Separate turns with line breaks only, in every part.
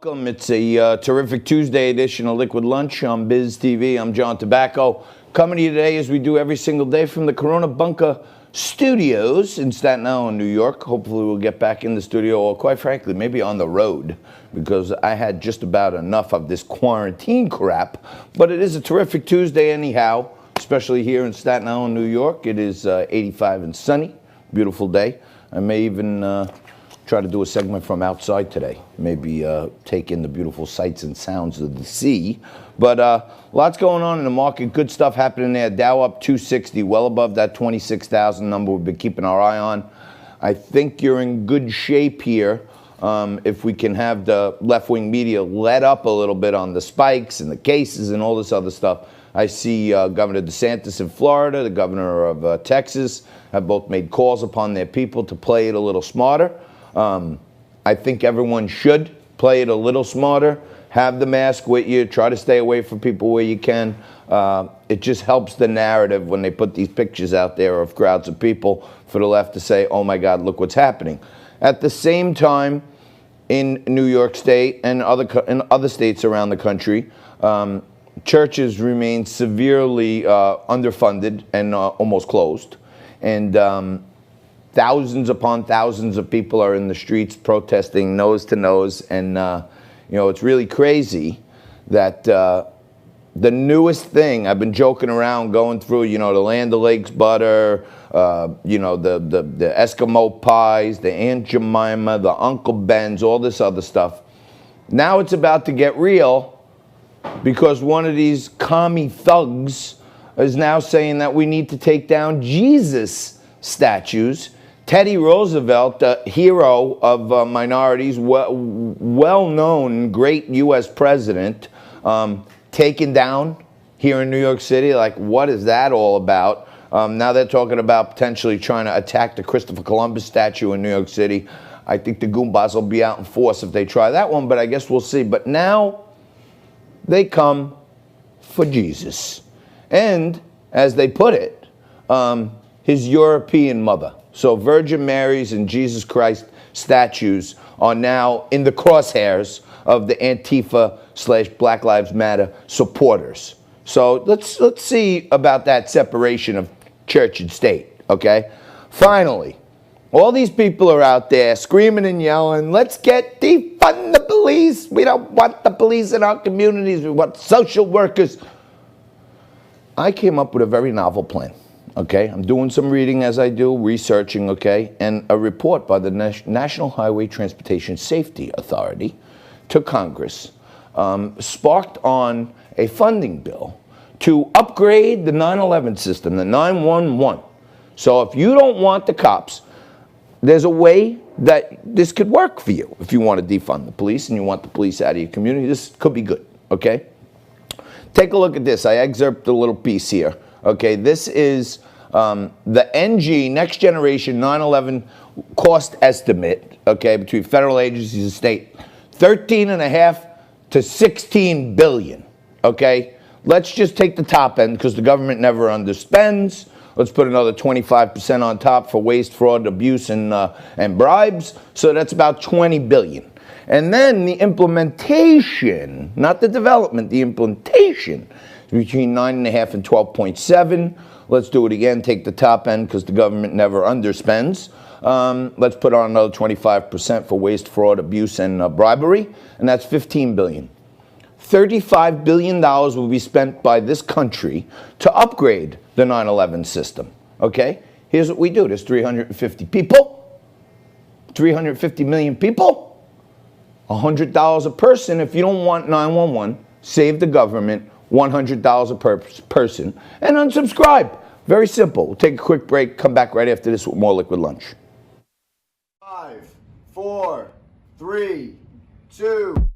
Welcome. It's a terrific Tuesday edition of Liquid Lunch on Biz TV. I'm John Tobacco. Coming to you today as we do every single day from the Corona Bunker Studios in Staten Island, New York. Hopefully we'll get back in the studio, or quite frankly, maybe on the road, because I had just about enough of this quarantine crap. But it is a terrific Tuesday anyhow, especially here in Staten Island, New York. It is 85 and sunny, beautiful day. I may even try to do a segment from outside today. Maybe take in the beautiful sights and sounds of the sea. But lots going on in the market. Good stuff happening there. Dow up 260, well above that 26,000 number we've been keeping our eye on. I think you're in good shape here if we can have the left-wing media let up a little bit on the spikes and the cases and all this other stuff. I see Governor DeSantis in Florida, the governor of Texas, have both made calls upon their people to play it a little smarter. I think everyone should play it a little smarter. Have the mask with you. Try to stay away from people where you can. It just helps the narrative when they put these pictures out there of crowds of people for the left to say, oh my God, look what's happening. At the same time, in New York State and other states around the country, churches remain severely underfunded and almost closed. And thousands upon thousands of people are in the streets protesting nose to nose. And, it's really crazy that the newest thing, I've been joking around going through, the Land O'Lakes butter, the Eskimo pies, the Aunt Jemima, the Uncle Ben's, all this other stuff. Now it's about to get real because one of these commie thugs is now saying that we need to take down Jesus statues. Teddy Roosevelt, the hero of minorities, well-known, great U.S. president, taken down here in New York City. Like, what is that all about? Now they're talking about potentially trying to attack the Christopher Columbus statue in New York City. I think the Goombas will be out in force if they try that one, but I guess we'll see. But now they come for Jesus. And, as they put it, his European mother. So Virgin Mary's and Jesus Christ statues are now in the crosshairs of the Antifa/Black Lives Matter supporters. So let's see about that separation of church and state, okay? Finally, all these people are out there screaming and yelling, let's defund the police. We don't want the police in our communities. We want social workers. I came up with a very novel plan. Okay, I'm doing some reading as I do, researching, okay, and a report by the National Highway Transportation Safety Authority to Congress sparked on a funding bill to upgrade the 911 system, the 911. So if you don't want the cops, there's a way that this could work for you. If you want to defund the police and you want the police out of your community, this could be good, okay? Take a look at this. I excerpt a little piece here. Okay, this is the NG, Next Generation 911 cost estimate, okay, between federal agencies and state, $13.5 to $16 billion, okay? Let's just take the top end because the government never underspends. Let's put another 25% on top for waste, fraud, abuse, and bribes. So that's about $20 billion. And then the implementation, not the development, the implementation, between 9.5 and 12.7. Let's do it again. Take the top end because the government never underspends. Let's put on another 25% for waste, fraud, abuse, and bribery, and that's $15 billion. $35 billion will be spent by this country to upgrade the 911 system. Okay? Here's what we do. There's 350 people, 350 million people, $100 a person. If you don't want 911, save the government $100 a person, and unsubscribe. Very simple. We'll take a quick break, come back right after this with more Liquid Lunch.
5, 4, 3, 2.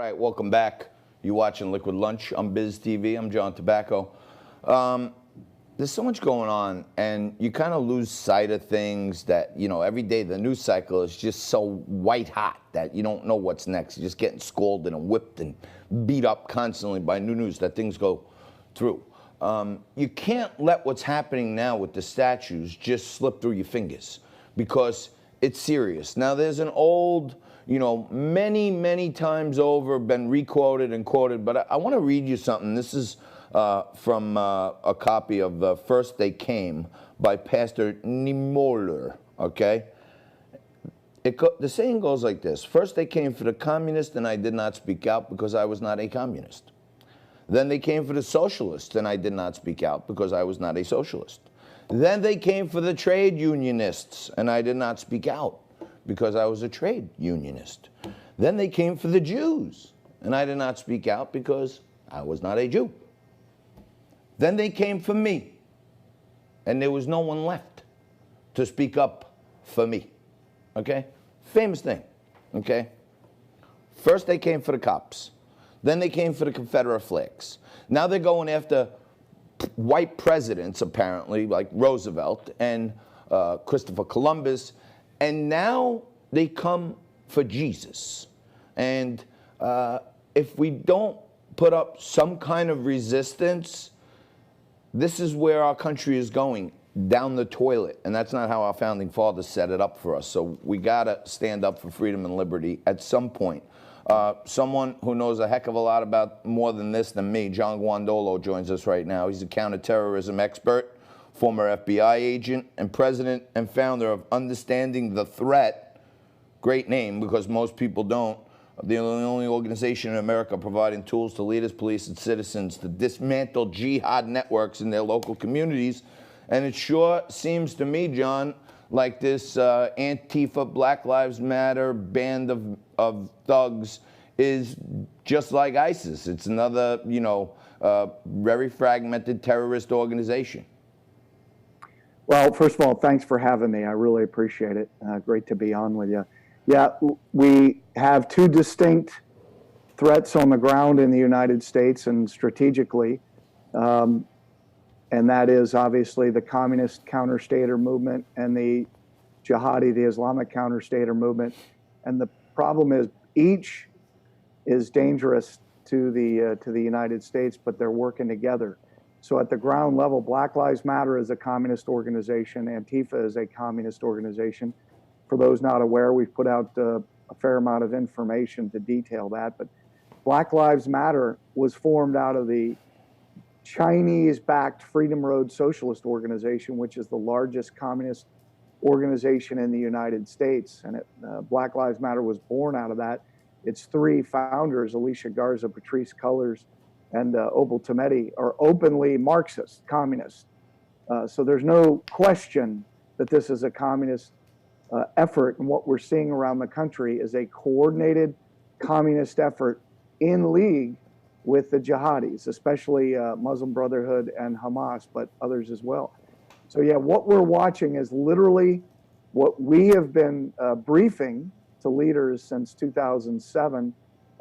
right, welcome back. You watching Liquid Lunch on Biz TV. I'm John Tobacco. There's so much going on, and you kind of lose sight of things that, every day the news cycle is just so white hot that you don't know what's next. You're just getting scolded and whipped and beat up constantly by new news that things go through. You can't let what's happening now with the statues just slip through your fingers because it's serious. Now, there's an old, many, many times over, been requoted and quoted, but I want to read you something. This is from a copy of First They Came by Pastor Niemöller, okay? The saying goes like this: first they came for the communists, and I did not speak out because I was not a communist. Then they came for the socialists, and I did not speak out because I was not a socialist. Then they came for the trade unionists, and I did not speak out because I was a trade unionist. Then they came for the Jews, and I did not speak out because I was not a Jew. Then they came for me, and there was no one left to speak up for me, okay? Famous thing, okay? First they came for the cops. Then they came for the Confederate flags. Now they're going after white presidents, apparently, like Roosevelt and Christopher Columbus. And now they come for Jesus. And if we don't put up some kind of resistance, this is where our country is going, down the toilet. And that's not how our founding fathers set it up for us. So we got to stand up for freedom and liberty at some point. Someone who knows a heck of a lot about more than this than me, John Guandolo, joins us right now. He's a counterterrorism expert, former FBI agent, and president and founder of Understanding the Threat. Great name, because most people don't. The only organization in America providing tools to leaders, police, and citizens to dismantle jihad networks in their local communities. And it sure seems to me, John, like this Antifa, Black Lives Matter band of thugs is just like ISIS. It's another, very fragmented terrorist organization.
Well, first of all, thanks for having me. I really appreciate it. Great to be on with you. Yeah, we have two distinct threats on the ground in the United States and strategically. And that is obviously the communist counter-stater movement and the jihadi, the Islamic counter-stater movement. And the problem is each is dangerous to the United States, but they're working together. So at the ground level, Black Lives Matter is a communist organization. Antifa is a communist organization. For those not aware, we've put out a fair amount of information to detail that. But Black Lives Matter was formed out of the Chinese-backed Freedom Road Socialist Organization, which is the largest communist organization in the United States. And Black Lives Matter was born out of that. Its three founders, Alicia Garza, Patrisse Cullors, and Obel Tometi, are openly Marxist, communist. So there's no question that this is a communist effort. And what we're seeing around the country is a coordinated communist effort in league with the jihadis, especially Muslim Brotherhood and Hamas, but others as well. So yeah, what we're watching is literally what we have been briefing to leaders since 2007,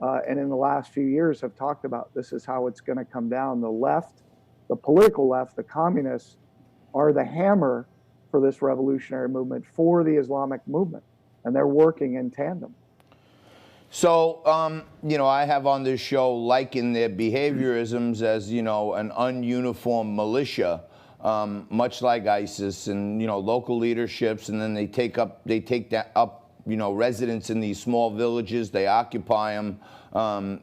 and in the last few years have talked about. This is how it's going to come down. The left, the political left, the communists are the hammer for this revolutionary movement, for the Islamic movement, and they're working in tandem.
So, I have on this show likened their behaviorisms as, an ununiformed militia, much like ISIS, and, local leaderships, and then they take that up, residents in these small villages, they occupy them,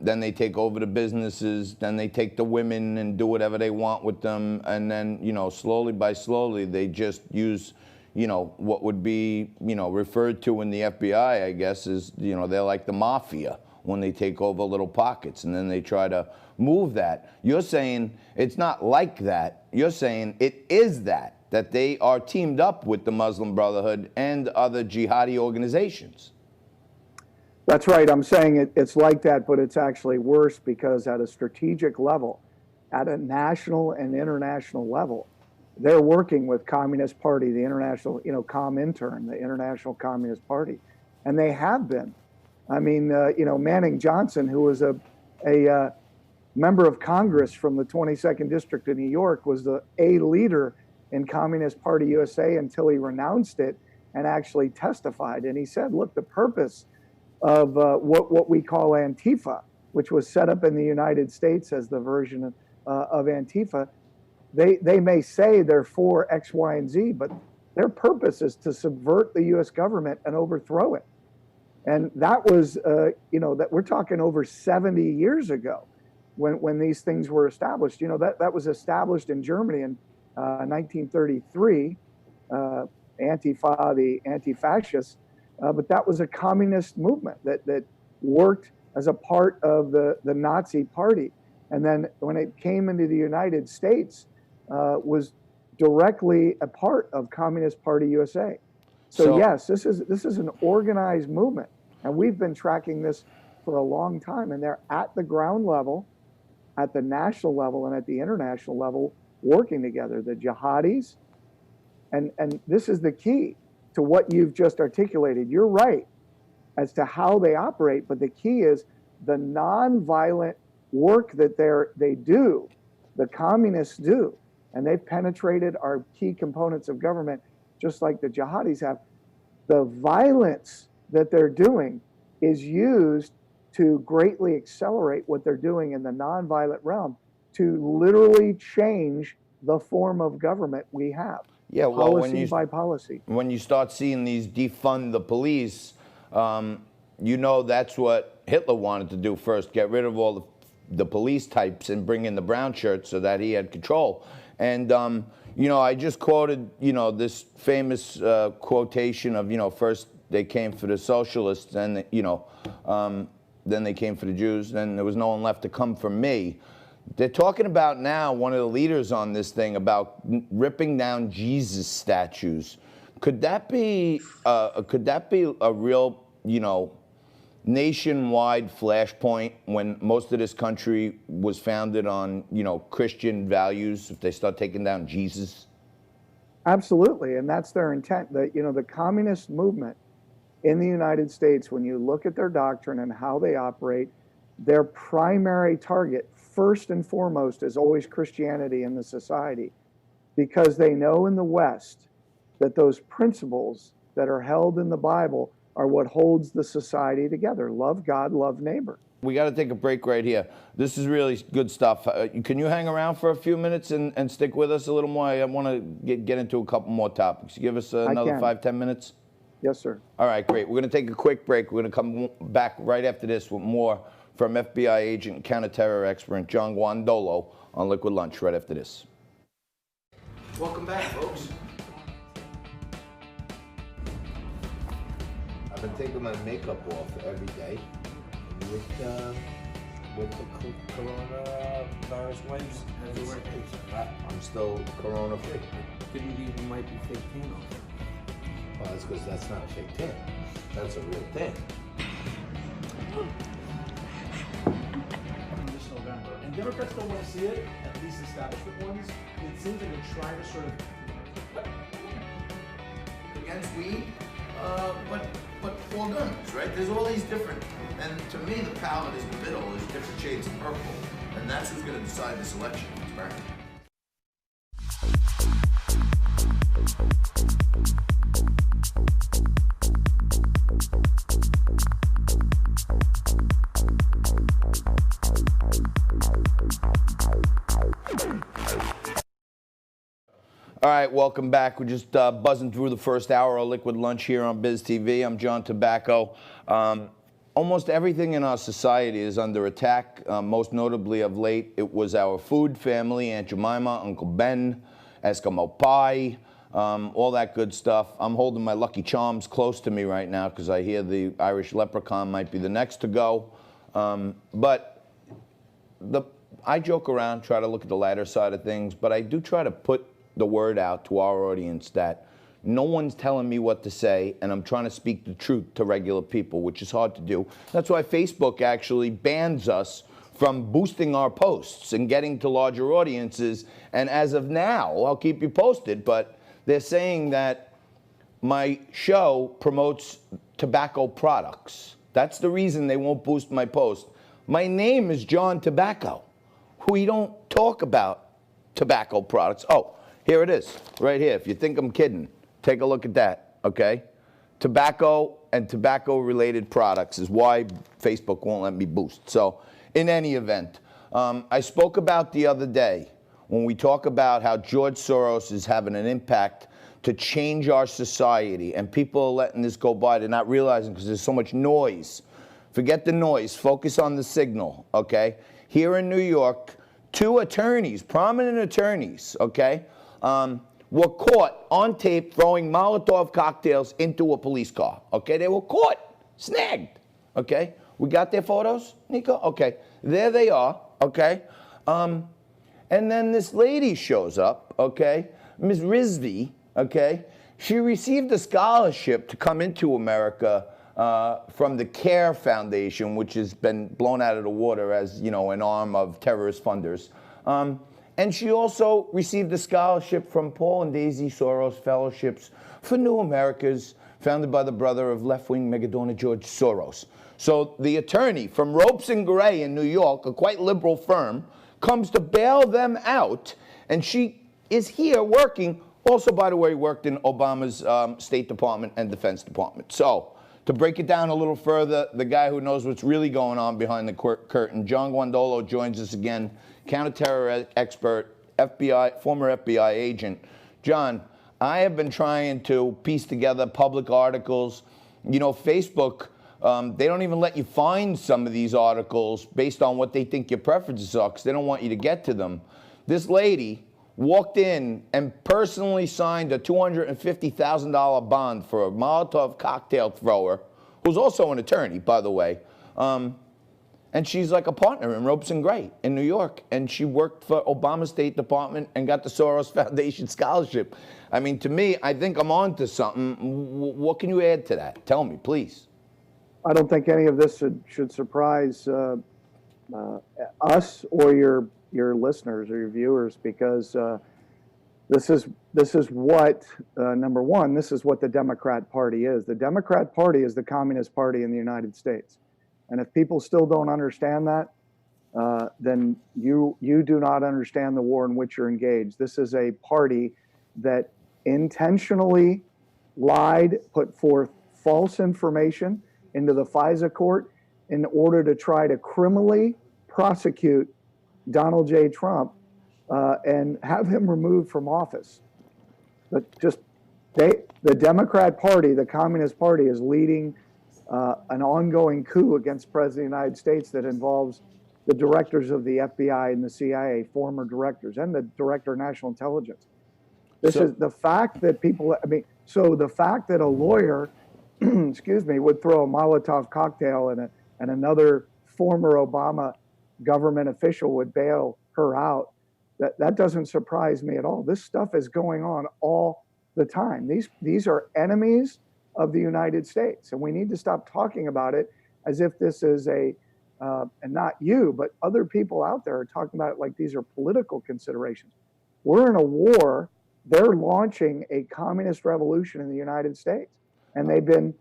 then they take over the businesses, then they take the women and do whatever they want with them, and then, slowly by slowly, they just use, what would be, referred to in the FBI, I guess, is, they're like the mafia when they take over little pockets, and then they try to move that. You're saying it's not like that. You're saying it is that they are teamed up with the Muslim Brotherhood and other jihadi organizations.
That's right. I'm saying it's like that, but it's actually worse, because at a strategic level, at a national and international level, they're working with Communist Party, the international, Comintern, the International Communist Party. And they have been I mean, Manning Johnson, who was a member of Congress from the 22nd District of New York, was a leader in Communist Party USA until he renounced it and actually testified. And he said, look, the purpose of what we call Antifa, which was set up in the United States as the version of Antifa, they may say they're for X, Y, and Z, but their purpose is to subvert the U.S. government and overthrow it. And that was, that we're talking over 70 years ago when these things were established. That was established in Germany in 1933, Antifa, the anti-fascists, but that was a communist movement that worked as a part of the Nazi party. And then when it came into the United States, was directly a part of Communist Party USA. So yes, this is an organized movement, and we've been tracking this for a long time. And they're at the ground level, at the national level, and at the international level, working together. The jihadis, and this is the key to what you've just articulated. You're right as to how they operate, but the key is the nonviolent work that they do, the communists do, and they've penetrated our key components of government just like the jihadis have. The violence that they're doing is used to greatly accelerate what they're doing in the nonviolent realm to literally change the form of government we have.
Yeah, well,
policy by policy.
When you start seeing these defund the police, that's what Hitler wanted to do first, get rid of all the police types and bring in the brown shirts so that he had control. And, I just quoted, this famous quotation of, first they came for the socialists, and, then they came for the Jews, and there was no one left to come for me. They're talking about now, one of the leaders on this thing, about ripping down Jesus statues. Could that be a real, nationwide flashpoint when most of this country was founded on, Christian values, if they start taking down Jesus?
Absolutely, and that's their intent. The communist movement in the United States, when you look at their doctrine and how they operate, their primary target, first and foremost, is always Christianity in the society, because they know in the West that those principles that are held in the Bible are what holds the society together. Love God, love neighbor.
We got to take a break right here. This is really good stuff. Can you hang around for a few minutes and stick with us a little more? I want to get into a couple more topics. Give us another 5-10 minutes?
Yes, sir.
All right, great. We're going to take a quick break. We're going to come back right after this with more from FBI agent, counterterror expert John Guandolo on Liquid Lunch right after this. Welcome back, folks.
I've been taking my makeup off every day with the coronavirus wipes.
How's it working?
I'm still corona free.
Couldn't even wipe your fake tan off.
Well, that's because that's not a fake tan. That's a real tan.
This November, and Democrats don't want to see it, at least establishment ones. It seems like they're trying to sort of
Against weed, but for guns, right? There's all these different, and to me the palette is the middle, there's different shades of purple, and that's who's going to decide this election. Right? All right, welcome back. We're just buzzing through the first hour of Liquid Lunch here on Biz TV. I'm John Tobacco. Almost everything in our society is under attack. Most notably of late, it was our food family, Aunt Jemima, Uncle Ben, Eskimo Pie, all that good stuff. I'm holding my Lucky Charms close to me right now because I hear the Irish Leprechaun might be the next to go. But I joke around, try to look at the latter side of things, but I do try to put the word out to our audience that no one's telling me what to say, and I'm trying to speak the truth to regular people, which is hard to do. That's why Facebook actually bans us from boosting our posts and getting to larger audiences. And as of now, I'll keep you posted, but they're saying that my show promotes tobacco products. That's the reason they won't boost my post. My name is John Tobacco. We don't talk about tobacco products. Oh, here it is, right here. If you think I'm kidding, take a look at that, okay? Tobacco and tobacco-related products is why Facebook won't let me boost. So in any event, I spoke about the other day when we talk about how George Soros is having an impact to change our society, and people are letting this go by. They're not realizing because there's so much noise. Forget the noise. Focus on the signal, okay? Here in New York, 2 attorneys, prominent attorneys, okay, were caught on tape throwing Molotov cocktails into a police car, okay? They were caught, snagged, okay? We got their photos, Nico? Okay, there they are, okay? And then this lady shows up, okay? Ms. Rizvi, okay? She received a scholarship to come into America from the CARE Foundation, which has been blown out of the water as, you know, an arm of terrorist funders. And she also received a scholarship from Paul and Daisy Soros Fellowships for New Americas, founded by the brother of left-wing megadonna George Soros. So the attorney from Ropes and Gray in New York, a quite liberal firm, comes to bail them out, and she is here working, also, by the way, worked in Obama's State Department and Defense Department. So, to break it down a little further, the guy who knows what's really going on behind the curtain, John Guandolo, joins us again, counterterror expert, FBI, former FBI agent. John, I have been trying to piece together public articles. You know, Facebook, they don't even let you find some of these articles based on what they think your preferences are, because they don't want you to get to them. This lady walked in and personally signed a $250,000 bond for a Molotov cocktail thrower, who's also an attorney, by the way. And she's like a partner in Ropes and Gray in New York. And she worked for Obama's State Department and got the Soros Foundation scholarship. I mean, to me, I think I'm on to something. What can you add to that? Tell me, please.
I don't think any of this should surprise us or your listeners or your viewers, because this is what number one, this is what the Democrat Party is. The Democrat Party is the Communist Party in the United States, and if people still don't understand that, then you do not understand the war in which you're engaged. This is a party that intentionally lied, put forth false information into the FISA court in order to try to criminally prosecute Donald J. Trump and have him removed from office. But the Democrat Party, the Communist Party, is leading an ongoing coup against the President of the United States that involves the directors of the FBI and the CIA, former directors, and the Director of National Intelligence. This is the fact that people, so the fact that a lawyer, excuse me, would throw a Molotov cocktail and another former Obama government official would bail her out, that doesn't surprise me at all. This stuff is going on all the time. These are enemies of the United States, and we need to stop talking about it as if this is and not you, but other people out there are talking about it like these are political considerations. We're in a war. They're launching a communist revolution in the United States, and they've been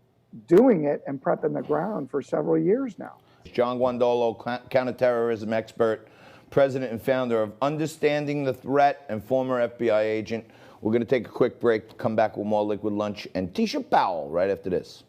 doing it and prepping the ground for several years now.
John Guandolo, counterterrorism expert, president and founder of Understanding the Threat, and former FBI agent. We're going to take a quick break, come back with more Liquid Lunch and Tisha Powell right after this.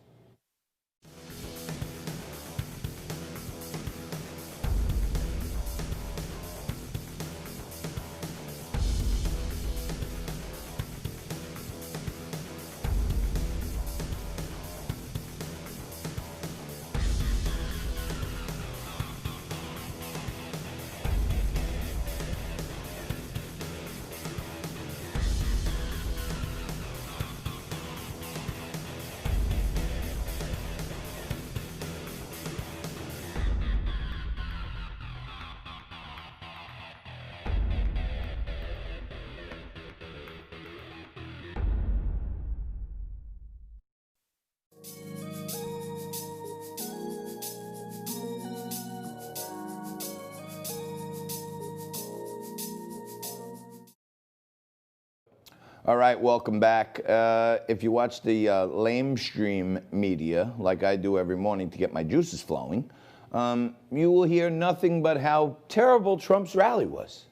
All right, welcome back. If you watch the lamestream media, like I do every morning to get my juices flowing, you will hear nothing but how terrible Trump's rally was.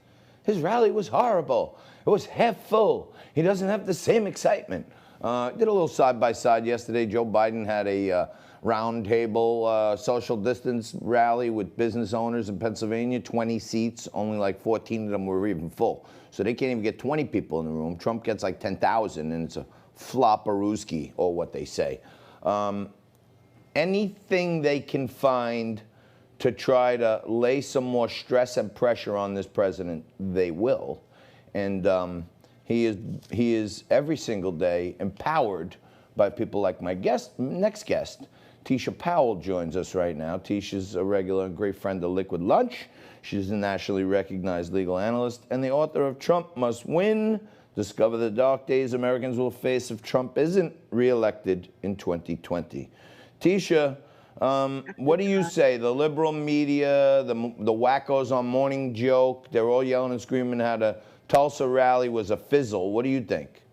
His rally was horrible. It was half full. He doesn't have the same excitement. Did a little side-by-side yesterday. Joe Biden had a roundtable social distance rally with business owners in Pennsylvania, 20 seats, only like 14 of them were even full. So they can't even get 20 people in the room. Trump gets like 10,000, and it's a flopperooski, or what they say. Anything they can find to try to lay some more stress and pressure on this president, they will. And he is every single day empowered by people like my next guest. Tisha Powell joins us right now. Tisha's a regular and great friend of Liquid Lunch. She's a nationally recognized legal analyst and the author of Trump Must Win, Discover the Dark Days Americans Will Face if Trump Isn't Reelected in 2020. Tisha, what do you say? The liberal media, the wackos on Morning Joke, they're all yelling and screaming how the Tulsa rally was a fizzle. What do you think?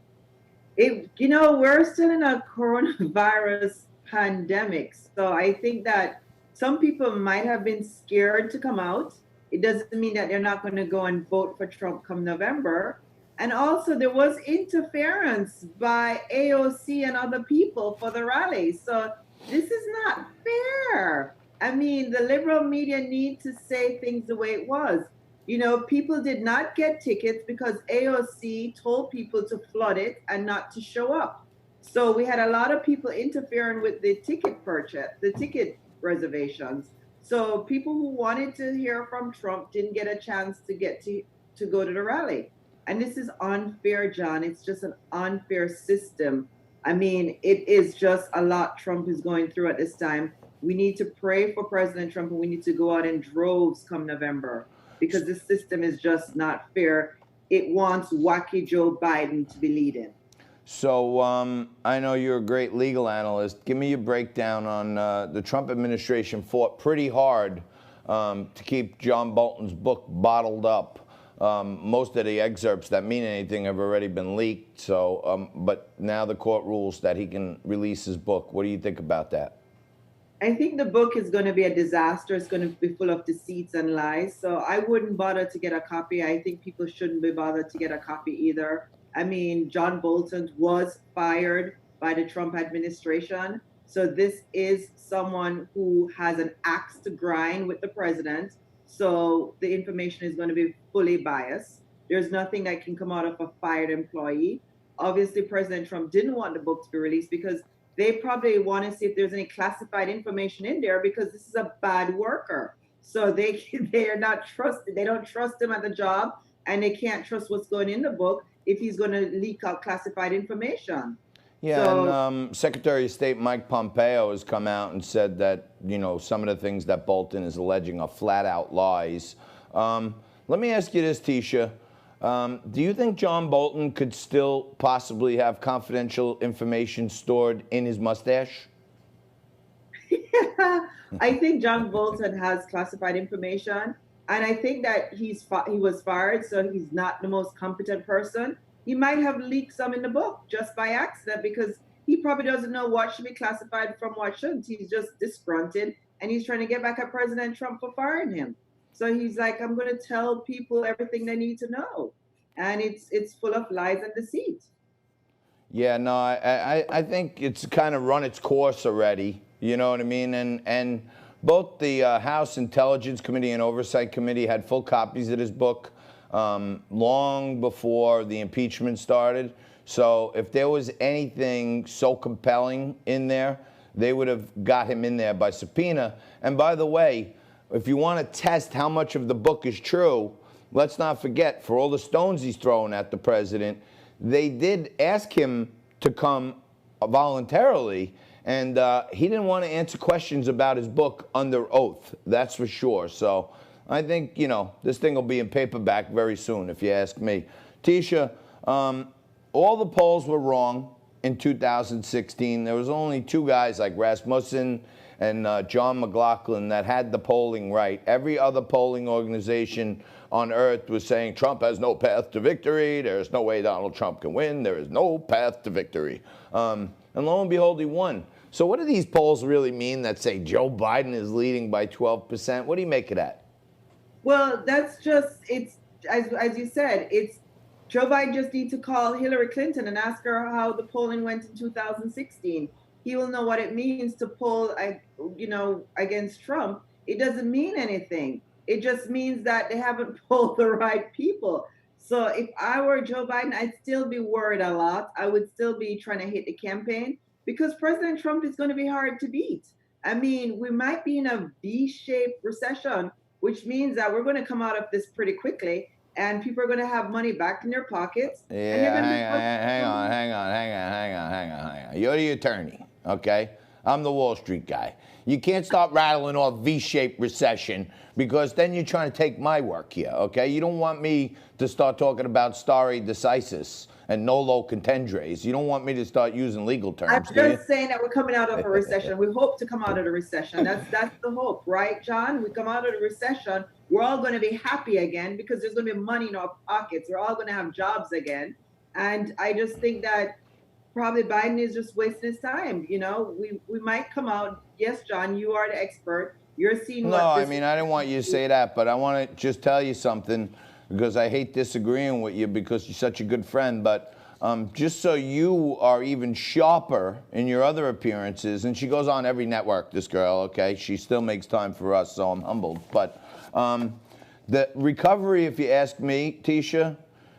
We're still in a coronavirus pandemic. So I think that some people might have been scared to come out. It doesn't mean that they're not going to go and vote for Trump come November. And also there was interference by AOC and other people for the rally. So this is not fair. I mean, the liberal media need to say things the way it was. People did not get tickets because AOC told people to flood it and not to show up. So we had a lot of people interfering with the ticket purchase, the ticket reservations. So people who wanted to hear from Trump didn't get a chance to get to go to the rally. And this is unfair, John. It's just an unfair system. I mean, it is just a lot Trump is going through at this time. We need to pray for President Trump, and we need to go out in droves come November, because this system is just not fair. It wants wacky Joe Biden to be leading.
So I know you're a great legal analyst. Give me your breakdown on the Trump administration fought pretty hard to keep John Bolton's book bottled up. Most of the excerpts that mean anything have already been leaked. So, but now the court rules that he can release his book. What do you think about that?
I think the book is going to be a disaster. It's going to be full of deceits and lies. So I wouldn't bother to get a copy. I think people shouldn't be bothered to get a copy either. I mean, John Bolton was fired by the Trump administration. So this is someone who has an axe to grind with the president. So the information is going to be fully biased. There's nothing that can come out of a fired employee. Obviously, President Trump didn't want the book to be released because they probably want to see if there's any classified information in there, because this is a bad worker. So they are not trusted. They don't trust him at the job, and they can't trust what's going in the book if he's going to leak out classified information.
Yeah,
So,
and Secretary of State Mike Pompeo has come out and said that, some of the things that Bolton is alleging are flat out lies. Let me ask you this, Tisha. Do you think John Bolton could still possibly have confidential information stored in his mustache?
I think John Bolton has classified information, and I think that he was fired, so he's not the most competent person. He might have leaked some in the book just by accident, because he probably doesn't know what should be classified from what shouldn't. He's just disgruntled, and he's trying to get back at President Trump for firing him. So he's like, I'm going to tell people everything they need to know. And it's full of lies and deceit.
Yeah, no, I think it's kind of run its course already. You know what I mean? And both the House Intelligence Committee and Oversight Committee had full copies of this book long before the impeachment started. So if there was anything so compelling in there, they would have got him in there by subpoena. And by the way, if you want to test how much of the book is true, let's not forget, for all the stones he's throwing at the president, they did ask him to come voluntarily, and he didn't want to answer questions about his book under oath. That's for sure. So I think, this thing will be in paperback very soon, if you ask me. Tisha, all the polls were wrong in 2016. There was only two guys like Rasmussen and John McLaughlin that had the polling right. Every other polling organization on earth was saying Trump has no path to victory. There's no way Donald Trump can win. There is no path to victory. And lo and behold, he won. So what do these polls really mean that say Joe Biden is leading by 12%? What do you make of that?
Well, that's just, it's, as you said, it's Joe Biden just needs to call Hillary Clinton and ask her how the polling went in 2016. He will know what it means to poll, against Trump. It doesn't mean anything. It just means that they haven't polled the right people. So if I were Joe Biden, I'd still be worried a lot. I would still be trying to hit the campaign because President Trump is going to be hard to beat. I mean, we might be in a V-shaped recession, which means that we're going to come out of this pretty quickly and people are going to have money back in their pockets.
Yeah, hang on. You're the attorney, okay? I'm the Wall Street guy. You can't start rattling off V-shaped recession because then you're trying to take my work here, okay? You don't want me to start talking about stare decisis and nolo contendere. You don't want me to start using legal terms,
I'm just saying that we're coming out of a recession. We hope to come out of the recession. That's the hope, right, John? We come out of the recession, we're all going to be happy again because there's going to be money in our pockets. We're all going to have jobs again. And I just think that probably Biden is just wasting his time. You know, we might come out. Yes, John, you are the expert. You're seeing what
I mean, I didn't want you to say that, but I want to just tell you something because I hate disagreeing with you because you're such a good friend. But just so you are even sharper in your other appearances, and she goes on every network, this girl, okay? She still makes time for us, so I'm humbled. But the recovery, if you ask me, Tisha,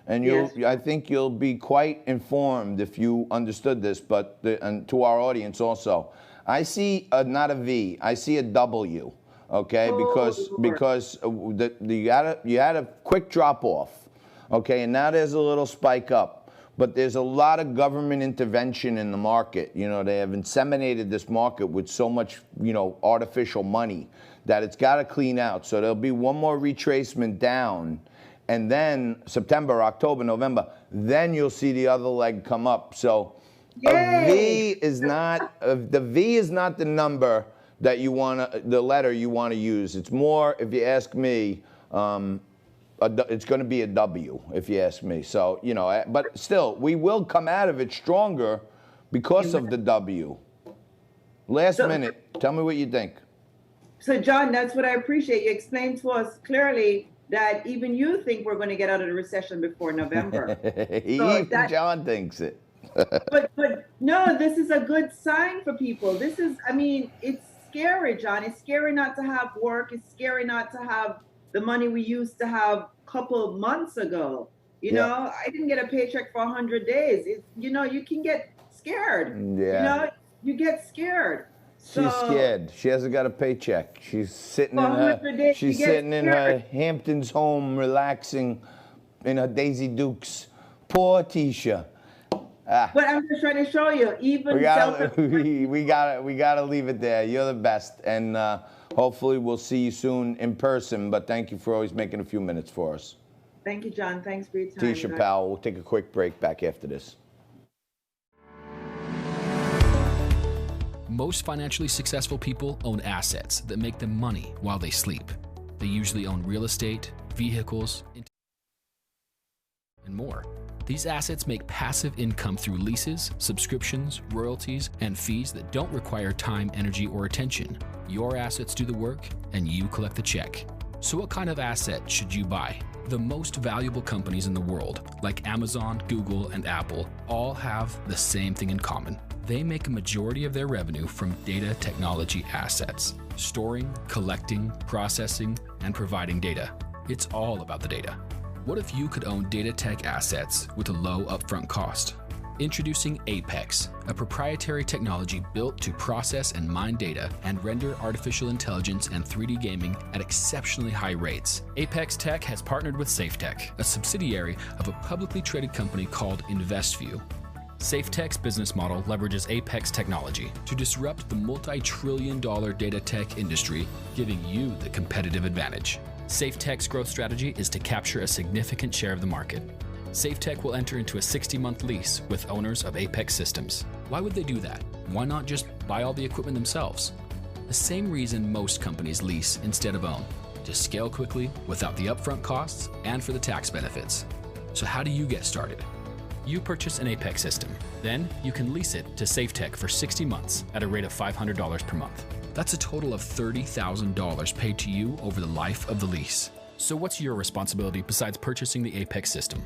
and
Yes.
I think you'll be quite informed if you understood this, and to our audience also. I see not a V, I see a W, okay? Because you had a quick drop off, okay? And now there's a little spike up. But there's a lot of government intervention in the market. You know, they have inseminated this market with so much, artificial money that it's got to clean out. So there'll be one more retracement down. And then September, October, November, then you'll see the other leg come up. So
Yay!
a V is not, the V is not the number that you want to, the letter you want to use. It's more, if you ask me, it's going to be a W, if you ask me. So, but still, we will come out of it stronger because of the W. Last minute, tell me what you think.
So, John, that's what I appreciate. You explained to us clearly that even you think we're going to get out of the recession before November.
Even John thinks it.
but no, this is a good sign for people. It's scary, John. It's scary not to have work. It's scary not to have the money we used to have a couple months ago. You know, I didn't get a paycheck for 100 days. You can get scared.
Yeah.
You get scared.
She's scared. She hasn't got a paycheck. She's sitting in her Hamptons home, relaxing in her Daisy Dukes. Poor Tisha.
But I'm just trying to show you, even
we gotta leave it there. You're the best, and hopefully we'll see you soon in person. But thank you for always making a few minutes for us.
Thank you, John. Thanks for your time.
Tisha Powell. We'll take a quick break. Back after this.
Most financially successful people own assets that make them money while they sleep. They usually own real estate, vehicles, and more. These assets make passive income through leases, subscriptions, royalties, and fees that don't require time, energy, or attention. Your assets do the work, and you collect the check. So what kind of asset should you buy? The most valuable companies in the world, like Amazon, Google, and Apple, all have the same thing in common. They make a majority of their revenue from data technology assets, storing, collecting, processing, and providing data. It's all about the data. What if you could own data tech assets with a low upfront cost? Introducing Apex, a proprietary technology built to process and mine data and render artificial intelligence and 3D gaming at exceptionally high rates. Apex Tech has partnered with SafeTech, a subsidiary of a publicly traded company called InvestView. SafeTech's business model leverages Apex technology to disrupt the multi-trillion-dollar data tech industry, giving you the competitive advantage. SafeTech's growth strategy is to capture a significant share of the market. SafeTech will enter into a 60-month lease with owners of Apex Systems. Why would they do that? Why not just buy all the equipment themselves? The same reason most companies lease instead of own. to scale quickly without the upfront costs and for the tax benefits. So how do you get started? You purchase an Apex system. Then you can lease it to SafeTech for 60 months at a rate of $500 per month. That's a total of $30,000 paid to you over the life of the lease. So what's your responsibility besides purchasing the Apex system?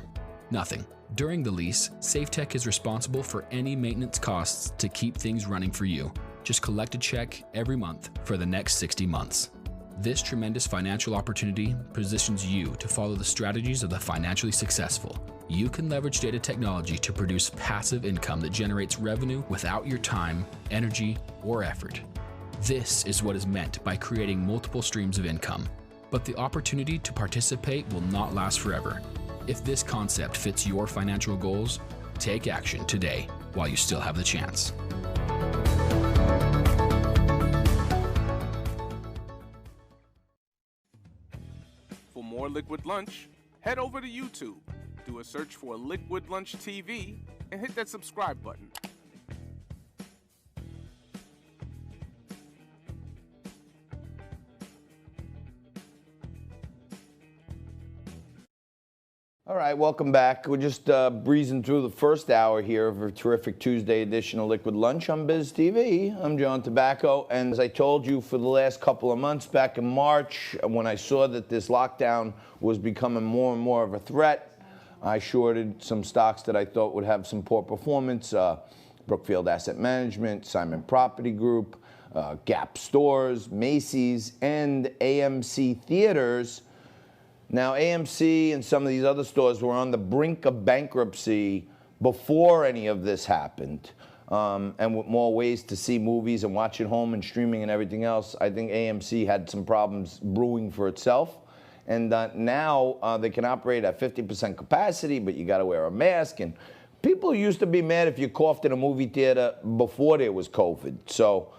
Nothing. During the lease, SafeTech is responsible for any maintenance costs to keep things running for you. Just collect a check every month for the next 60 months. This tremendous financial opportunity positions you to follow the strategies of the financially successful. You can leverage data technology to produce passive income that generates revenue without your time, energy, or effort. This is what is meant by creating multiple streams of income. But the opportunity to participate will not last forever. If this concept fits your financial goals, take action today while you still have the chance.
For more Liquid Lunch, head over to YouTube, do a search for Liquid Lunch TV, and hit that subscribe button.
All right, welcome back. We're just breezing through the first hour here of a terrific Tuesday edition of Liquid Lunch on Biz TV. I'm John Tobacco, and as I told you for the last couple of months, back in March, when I saw that this lockdown was becoming more and more of a threat, I shorted some stocks that I thought would have some poor performance. Brookfield Asset Management, Simon Property Group, Gap Stores, Macy's, and AMC Theaters. Now, AMC and some of these other stores were on the brink of bankruptcy before any of this happened. And with more ways to see movies and watch at home and streaming and everything else, I think AMC had some problems brewing for itself. And now they can operate at 50% capacity, but you got to wear a mask. And people used to be mad if you coughed in a movie theater before there was COVID. So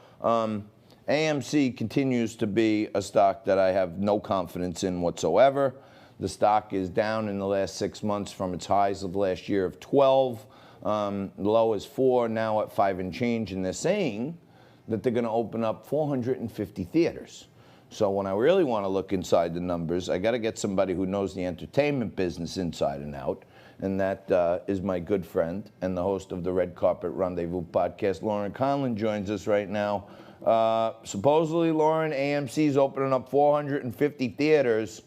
AMC continues to be a stock that I have no confidence in whatsoever. The stock is down in the last 6 months from its highs of last year of 12. Low is 4, now at 5 and change. And they're saying that they're going to open up 450 theaters. So when I really want to look inside the numbers, I got to get somebody who knows the entertainment business inside and out. And that is my good friend and the host of the Red Carpet Rendezvous podcast, Lauren Conlon, joins us right now. Supposedly, Lauren, AMC's opening up 450 theaters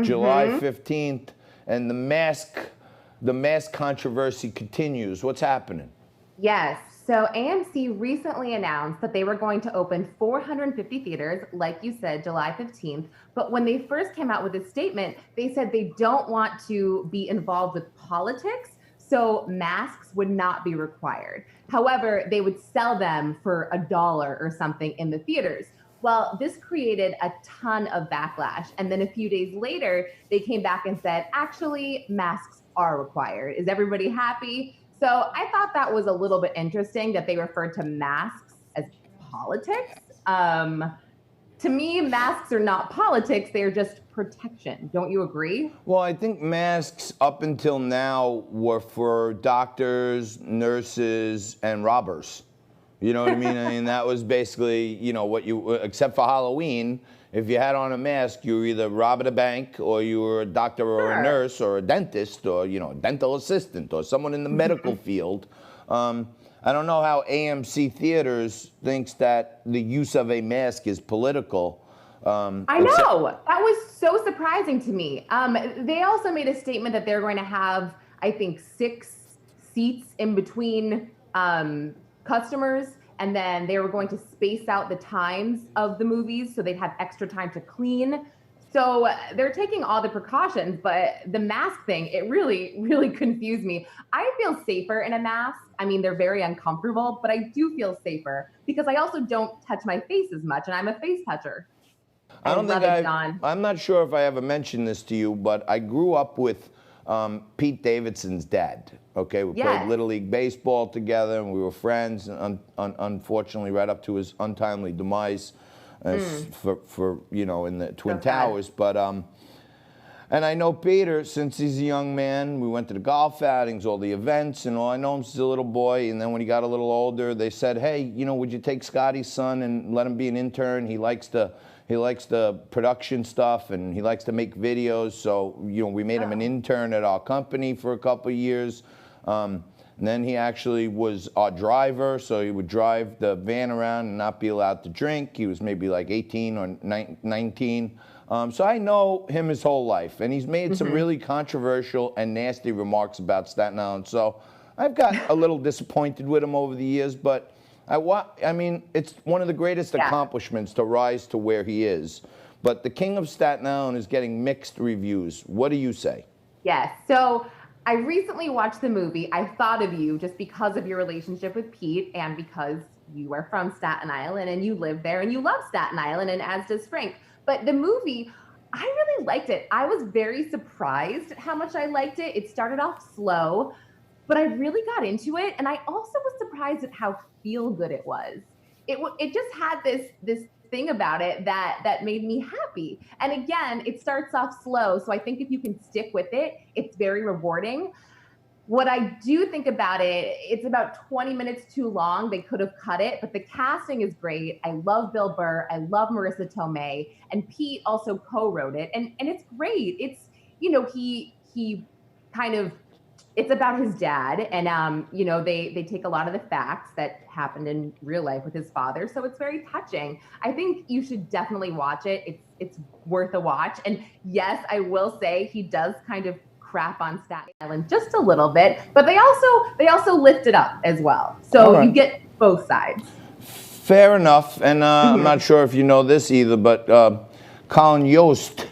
July 15th, and the mask controversy continues. What's happening?
Yes. So AMC recently announced that they were going to open 450 theaters, like you said, July 15th. But when they first came out with this statement, they said they don't want to be involved with politics, so masks would not be required. However, they would sell them for $1 or something in the theaters. Well, this created a ton of backlash. And then a few days later, they came back and said, actually, masks are required. Is everybody happy? So I thought that was a little bit interesting that they referred to masks as politics. To me, masks are not politics. They're just protection. Don't you agree?
Well, I think masks up until now were for doctors, nurses, and robbers. You know what I mean? I mean, that was basically, you know, what you, except for Halloween, if you had on a mask, you were either robbing a bank or you were a doctor or a nurse or a dentist or, you know, a dental assistant or someone in the medical field. I don't know how AMC Theaters thinks that the use of a mask is political.
I know. That was so surprising to me. They also made a statement that they're going to have, I think, 6 seats in between customers, and then they were going to space out the times of the movies so they'd have extra time to clean. So they're taking all the precautions, but the mask thing, it really, really confused me. I feel safer in a mask. I mean, they're very uncomfortable, but I do feel safer because I also don't touch my face as much, and I'm a face toucher.
I don't think I'm not sure if I ever mentioned this to you, but I grew up with Pete Davidson's dad. Okay, we played Little League Baseball together, and we were friends. Unfortunately, right up to his untimely demise, for you know, in the Twin Towers. But And I know Peter, since he's a young man, we went to the golf outings, all the events, and all. I know him since a little boy. And then when he got a little older, they said, hey, you know, would you take Scotty's son and let him be an intern? He likes the production stuff, and he likes to make videos. So, you know, we made him an intern at our company for a couple of years. And then he actually was our driver, so he would drive the van around and not be allowed to drink. He was maybe like 18 or 19. So I know him his whole life, and he's made some really controversial and nasty remarks about Staten Island. So I've got a little disappointed with him over the years, but I mean, it's one of the greatest accomplishments to rise to where he is. But the King of Staten Island is getting mixed reviews. What do you say?
Yes. So I recently watched the movie. I thought of you just because of your relationship with Pete and because you are from Staten Island and you live there and you love Staten Island, and as does Frank. But the movie, I really liked it. I was very surprised at how much I liked it. It started off slow, but I really got into it. And I also was surprised at how feel good it was. It just had this thing about it that made me happy. And again, it starts off slow. So I think if you can stick with it, it's very rewarding. What I do think about it, it's about 20 minutes too long. They could have cut it, but the casting is great. I love Bill Burr. I love Marissa Tomei, and Pete also co-wrote it. And it's great. It's, you know, he kind of, it's about his dad. And, you know, they take a lot of the facts that happened in real life with his father. So it's very touching. I think you should definitely watch it. It's worth a watch. And yes, I will say he does kind of crap on Staten Island just a little bit, but they also lift it up as well. So you get both sides.
Fair enough. And I'm not sure if you know this either, but Colin Yost,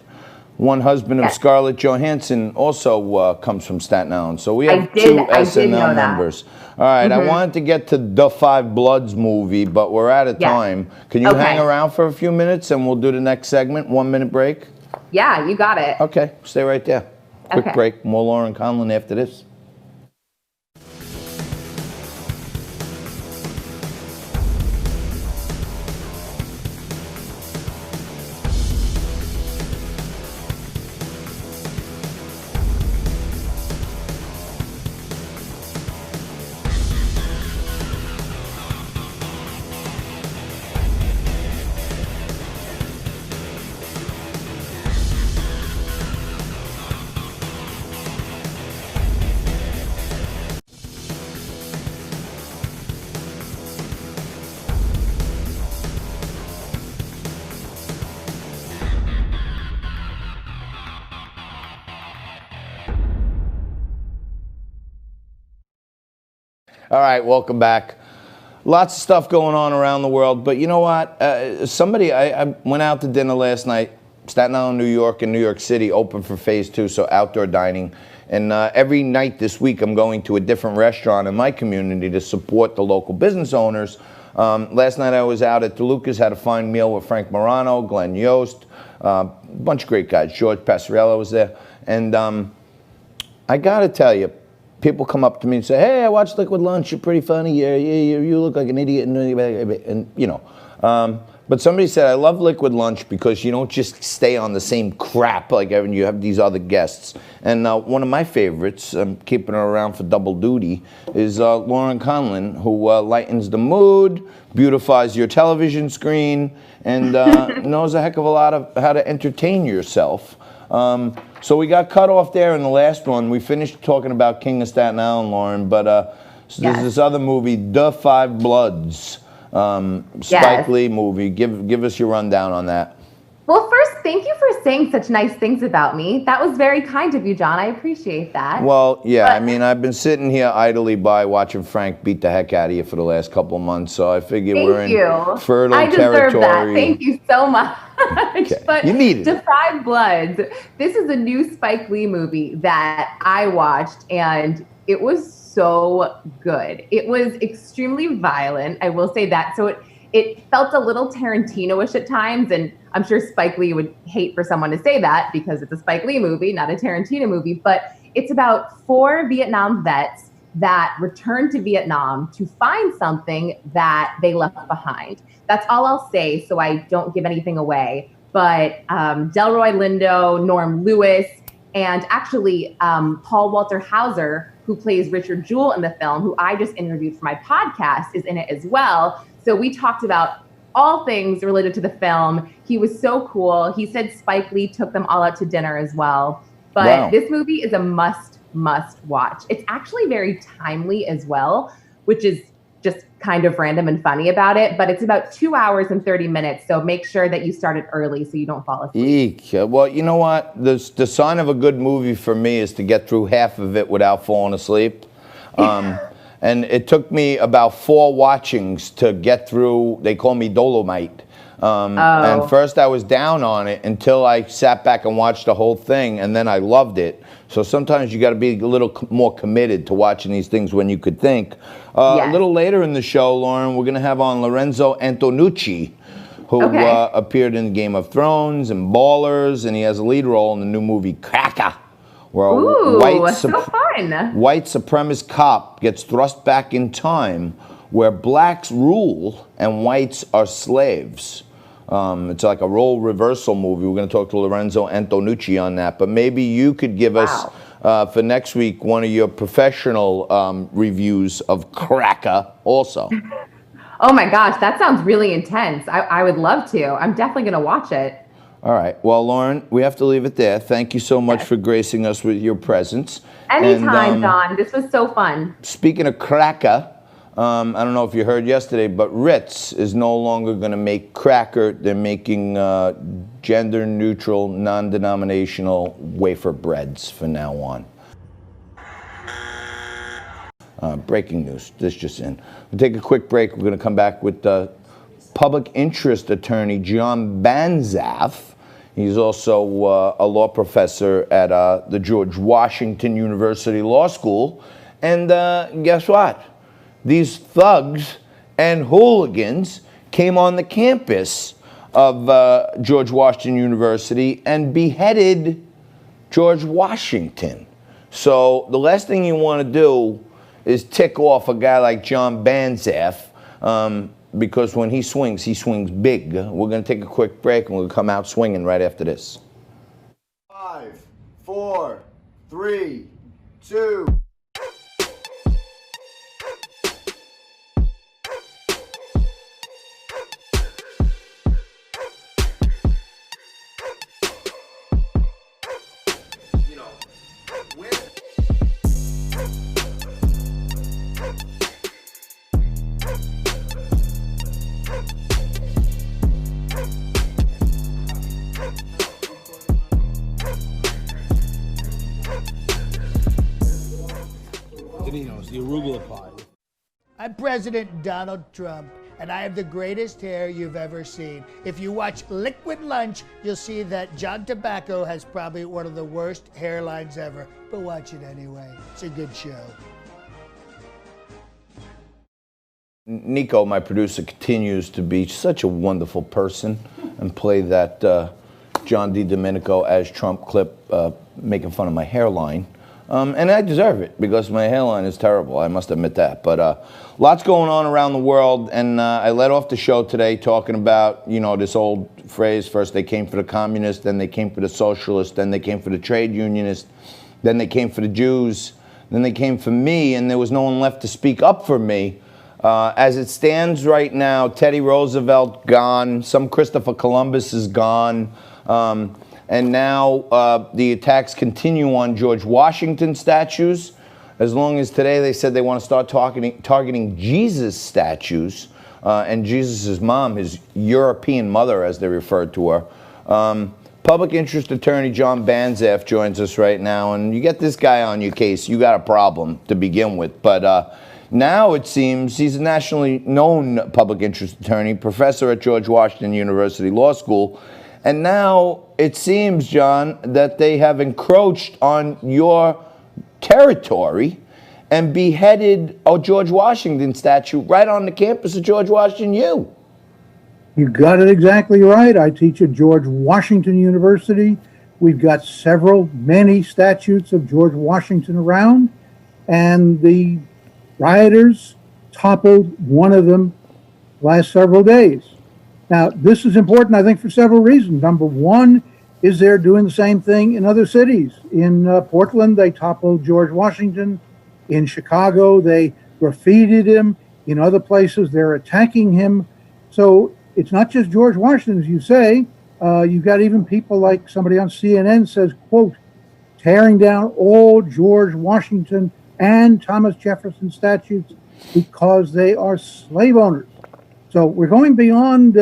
one husband of Scarlett Johansson, also comes from Staten Island. So we have two SNL members. All right, I wanted to get to the Five Bloods movie, but we're out of time. Can you hang around for a few minutes and we'll do the next segment? 1 minute break?
Yeah, you got it.
Okay, stay right there. Quick break. More Lauren Conlon after this. All right, welcome back. Lots of stuff going on around the world, but you know what? I went out to dinner last night. Staten Island, New York, and New York City open for phase 2, so outdoor dining. And every night this week, I'm going to a different restaurant in my community to support the local business owners. Last night I was out at DeLuca's, had a fine meal with Frank Morano, Glenn Yost, a bunch of great guys. George Passarella was there. And I got to tell you, people come up to me and say, hey, I watched Liquid Lunch. You're pretty funny. You look like an idiot. And you know. But somebody said, I love Liquid Lunch because you don't just stay on the same crap like you have these other guests. And one of my favorites, I'm keeping her around for double duty, is Lauren Conlon, who lightens the mood, beautifies your television screen, and knows a heck of a lot of how to entertain yourself. So we got cut off there in the last one. We finished talking about King of Staten Island, Lauren, but there's this other movie, The Five Bloods, Spike Lee movie. Give us your rundown on that.
Well, first, thank you for saying such nice things about me. That was very kind of you, John. I appreciate that.
Well, yeah, I mean, I've been sitting here idly by watching Frank beat the heck out of you for the last couple of months, so I figure we're in fertile territory.
I deserve that. Thank you so much.
Okay.
But
you needed
To Five Bloods, this is a new Spike Lee movie that I watched, and it was so good. It was extremely violent, I will say that. So it felt a little Tarantino-ish at times, and I'm sure Spike Lee would hate for someone to say that because it's a Spike Lee movie, not a Tarantino movie, but it's about 4 Vietnam vets that return to Vietnam to find something that they left behind. That's all I'll say, so I don't give anything away. But Delroy Lindo, Norm Lewis, And actually, Paul Walter Hauser, who plays Richard Jewell in the film, who I just interviewed for my podcast, is in it as well. So we talked about all things related to the film. He was so cool. He said Spike Lee took them all out to dinner as well. But
Wow.
This movie is a must watch. It's actually very timely as well, which is just kind of random and funny about it. But it's about 2 hours and 30 minutes. So make sure that you start it early so you don't fall asleep.
Eek. Well, you know what? The sign of a good movie for me is to get through half of it without falling asleep. And it took me about 4 watchings to get through. They call me Dolomite. And first I was down on it until I sat back and watched the whole thing, and then I loved it. So sometimes you got to be a little more committed to watching these things when you could think.
Yes.
A little later in the show, Lauren, we're going to have on Lorenzo Antonucci, who appeared in Game of Thrones and Ballers, and he has a lead role in the new movie Cracker, where
Ooh,
a
so fun.
white supremacist cop gets thrust back in time where blacks rule and whites are slaves. It's like a role reversal movie. We're going to talk to Lorenzo Antonucci on that. But maybe you could give us, for next week, one of your professional reviews of Cracker also.
Oh my gosh, that sounds really intense. I would love to. I'm definitely going to watch it.
All right. Well, Lauren, we have to leave it there. Thank you so much for gracing us with your presence.
Anytime, Don. This was so fun.
Speaking of Cracker, I don't know if you heard yesterday, but Ritz is no longer going to make cracker. They're making gender-neutral, non-denominational wafer breads from now on. Breaking news. This just in. We'll take a quick break. We're going to come back with public interest attorney John Banzaf. He's also a law professor at the George Washington University Law School. And guess what? These thugs and hooligans came on the campus of George Washington University and beheaded George Washington. So the last thing you want to do is tick off a guy like John Banzaf, because when he swings big. We're going to take a quick break and we'll come out swinging right after this.
5, 4, 3, 2.
Daninos, the arugula pie.
I'm President Donald Trump, and I have the greatest hair you've ever seen. If you watch Liquid Lunch, you'll see that John Tobacco has probably one of the worst hairlines ever. But watch it anyway. It's a good show.
Nico, my producer, continues to be such a wonderful person and play that John D. Domenico as Trump clip making fun of my hairline. And I deserve it because my hairline is terrible. I must admit that. But lots going on around the world. And I led off the show today talking about, you know, this old phrase. First they came for the communists, then they came for the socialists, then they came for the trade unionists, then they came for the Jews, then they came for me, and there was no one left to speak up for me. As it stands right now, Teddy Roosevelt gone, some Christopher Columbus is gone, and now the attacks continue on George Washington statues. As long as today they said they want to start targeting Jesus statues, and Jesus' mom, his European mother, as they referred to her. Public interest attorney John Banzaf joins us right now, and you get this guy on your case, you got a problem to begin with. But now it seems he's a nationally known public interest attorney, professor at George Washington University Law School. And now it seems, John, that they have encroached on your territory and beheaded a George Washington statue right on the campus of George Washington U.
You got it exactly right. I teach at George Washington University. We've got many statues of George Washington around, and the rioters toppled one of them last several days. Now, this is important, I think, for several reasons. Number one, is there doing the same thing in other cities. In Portland, they toppled George Washington. In Chicago, they graffitied him. In other places, they're attacking him. So it's not just George Washington, as you say. You've got even people like somebody on CNN says, quote, tearing down all George Washington and Thomas Jefferson statues because they are slave owners. So we're going beyond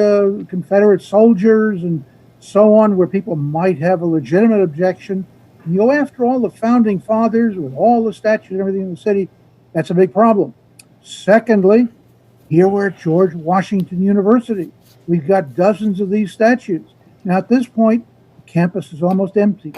Confederate soldiers and so on, where people might have a legitimate objection. You go after all the founding fathers with all the statues and everything in the city, that's a big problem. Secondly, here we're at George Washington University. We've got dozens of these statues. Now, at this point, the campus is almost empty.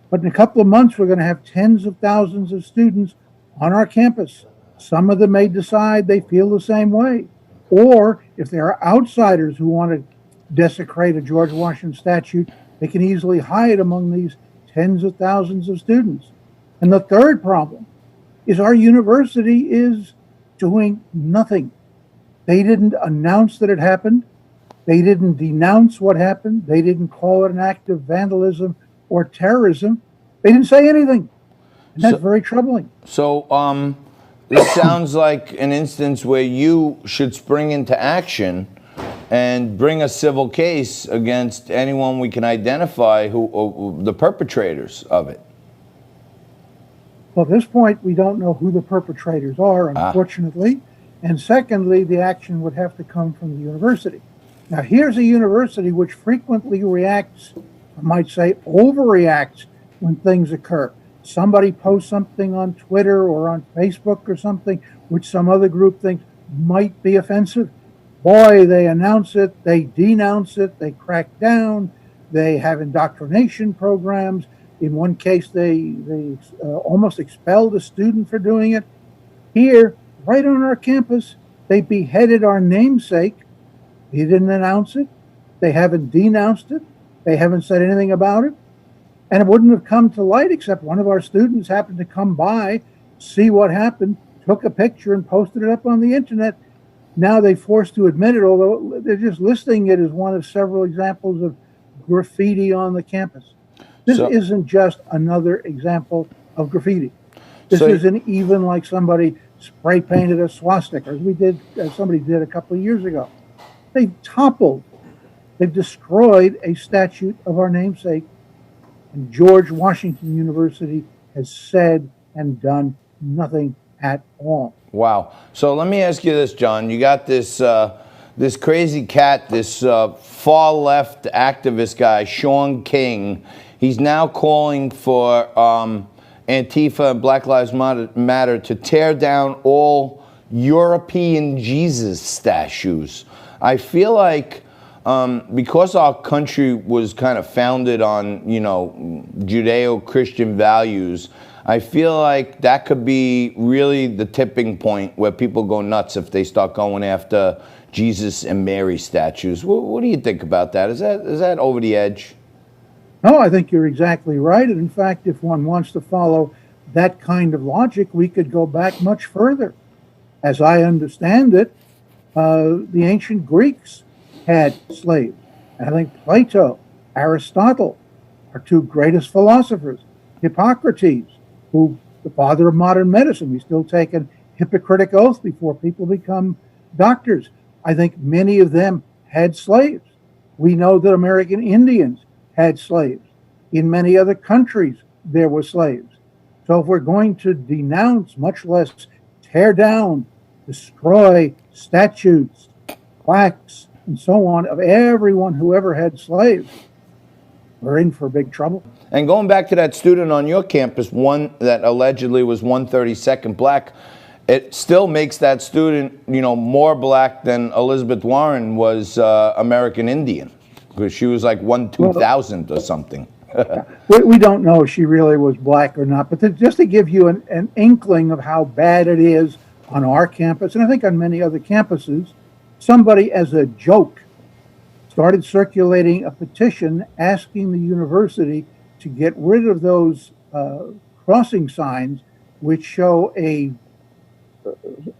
But in a couple of months, we're going to have tens of thousands of students on our campus. Some of them may decide they feel the same way. Or if there are outsiders who want to desecrate a George Washington statue, they can easily hide among these tens of thousands of students. And the third problem is our university is doing nothing. They didn't announce that it happened. They didn't denounce what happened. They didn't call it an act of vandalism or terrorism. They didn't say anything. And that's very troubling.
So this sounds like an instance where you should spring into action and bring a civil case against anyone we can identify who the perpetrators of it.
Well, at this point, we don't know who the perpetrators are, unfortunately. And secondly, the action would have to come from the university. Now, here's a university which frequently reacts, I might say overreacts when things occur. Somebody posts something on Twitter or on Facebook or something which some other group thinks might be offensive. Boy, they announce it, they denounce it, they crack down, they have indoctrination programs. In one case, they almost expelled a student for doing it. Here, right on our campus, they beheaded our namesake. He didn't announce it. They haven't denounced it. They haven't said anything about it. And it wouldn't have come to light except one of our students happened to come by, see what happened, took a picture and posted it up on the internet. Now they're forced to admit it, although they're just listing it as one of several examples of graffiti on the campus. This isn't just another example of graffiti. This isn't even like somebody spray painted a swastika, as somebody did a couple of years ago. They've toppled, they've destroyed a statue of our namesake, and George Washington University has said and done nothing at all.
Wow. So let me ask you this, John. You got this this crazy cat, this far left activist guy, Sean King. He's now calling for Antifa and Black Lives Matter to tear down all European Jesus statues. I feel like because our country was kind of founded on, Judeo-Christian values, I feel like that could be really the tipping point where people go nuts if they start going after Jesus and Mary statues. What do you think about that? Is that over the edge?
No, I think you're exactly right. And in fact, if one wants to follow that kind of logic, we could go back much further. As I understand it, the ancient Greeks had slaves. And I think Plato, Aristotle are two greatest philosophers. Hippocrates, who the father of modern medicine, we still take an Hippocratic oath before people become doctors. I think many of them had slaves. We know that American Indians had slaves. In many other countries, there were slaves. So if we're going to denounce, much less tear down, destroy statues, plaques, and so on of everyone who ever had slaves, we're in for big trouble.
And going back to that student on your campus, one that allegedly was 132nd black, it still makes that student, more black than Elizabeth Warren was American Indian, because she was like 1/2000 or something.
We don't know if she really was black or not, but just to give you an inkling of how bad it is on our campus, and I think on many other campuses, somebody as a joke started circulating a petition asking the university to get rid of those crossing signs which show a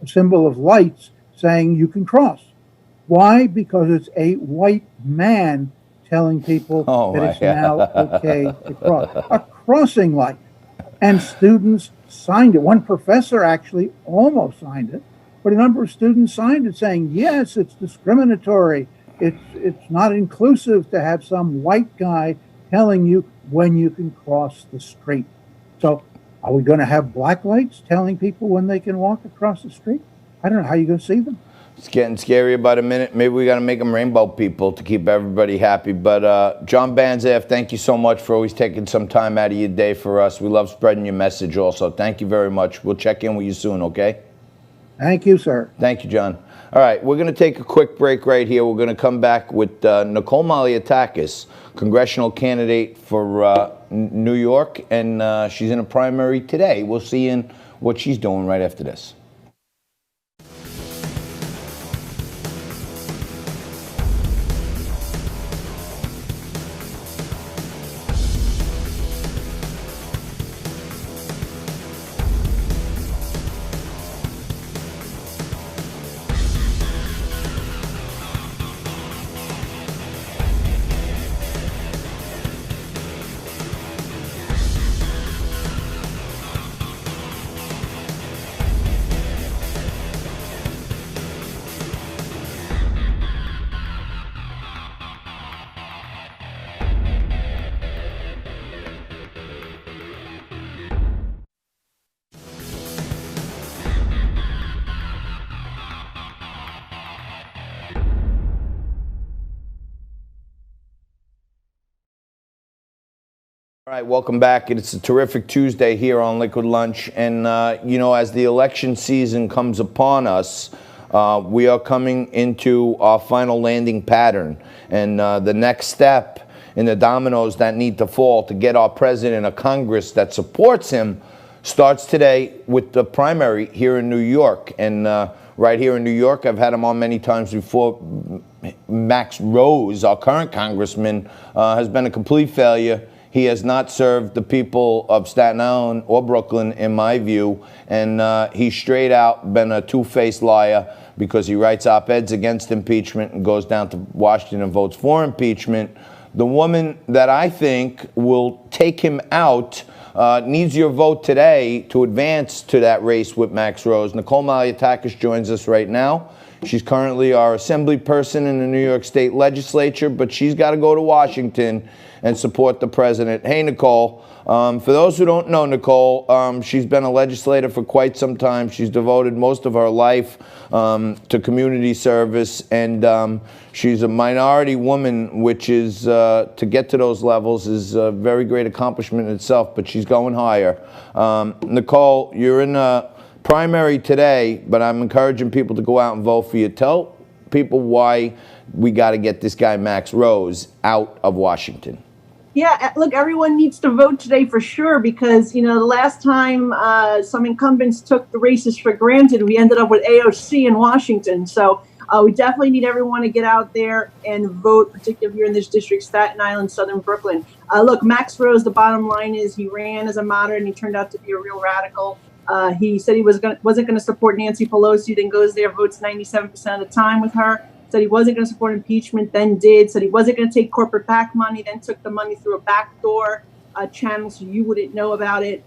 symbol of lights saying you can cross. Why? Because it's a white man telling people
Oh,
that
my
it's now okay to cross. A crossing light. And students signed it. One professor actually almost signed it, but a number of students signed it saying, yes, it's discriminatory. It's not inclusive to have some white guy telling you when you can cross the street. So are we going to have black lights telling people when they can walk across the street? I don't know how you're going to see them.
It's getting scary about a minute. Maybe we got to make them rainbow people to keep everybody happy. But John Banzaf, thank you so much for always taking some time out of your day for us. We love spreading your message also. Thank you very much. We'll check in with you soon, okay?
Thank you, sir.
Thank you, John. All right, we're going to take a quick break right here. We're going to come back with Nicole Malliotakis, congressional candidate for New York, and she's in a primary today. We'll see in what she's doing right after this. All right, welcome back. It's a terrific Tuesday here on Liquid Lunch. And, you know, as the election season comes upon us, we are coming into our final landing pattern. And the next step in the dominoes that need to fall to get our president a Congress that supports him starts today with the primary here in New York. And right here in New York, I've had him on many times before. Max Rose, our current congressman, has been a complete failure. He has not served the people of Staten Island or Brooklyn, in my view, and he's straight out been a two-faced liar because he writes op-eds against impeachment and goes down to Washington and votes for impeachment. The woman that I think will take him out needs your vote today to advance to that race with Max Rose. Nicole Malliotakis joins us right now. She's currently our assembly person in the New York State legislature, but she's got to go to Washington and support the president. Hey, Nicole. For those who don't know Nicole, she's been a legislator for quite some time. She's devoted most of her life to community service, and she's a minority woman, which is, to get to those levels is a very great accomplishment in itself, but she's going higher. Nicole, you're in a primary today, but I'm encouraging people to go out and vote for you. Tell people why we got to get this guy, Max Rose, out of Washington.
Yeah, look, everyone needs to vote today for sure, because, you know, the last time some incumbents took the races for granted, we ended up with AOC in Washington. So we definitely need everyone to get out there and vote, particularly here in this district, Staten Island, Southern Brooklyn. Look, Max Rose, the bottom line is he ran as a moderate and he turned out to be a real radical. He said he wasn't going to support Nancy Pelosi, then goes there, votes 97% of the time with her. Said he wasn't going to support impeachment, then did. Said he wasn't going to take corporate PAC money, then took the money through a backdoor channel so you wouldn't know about it.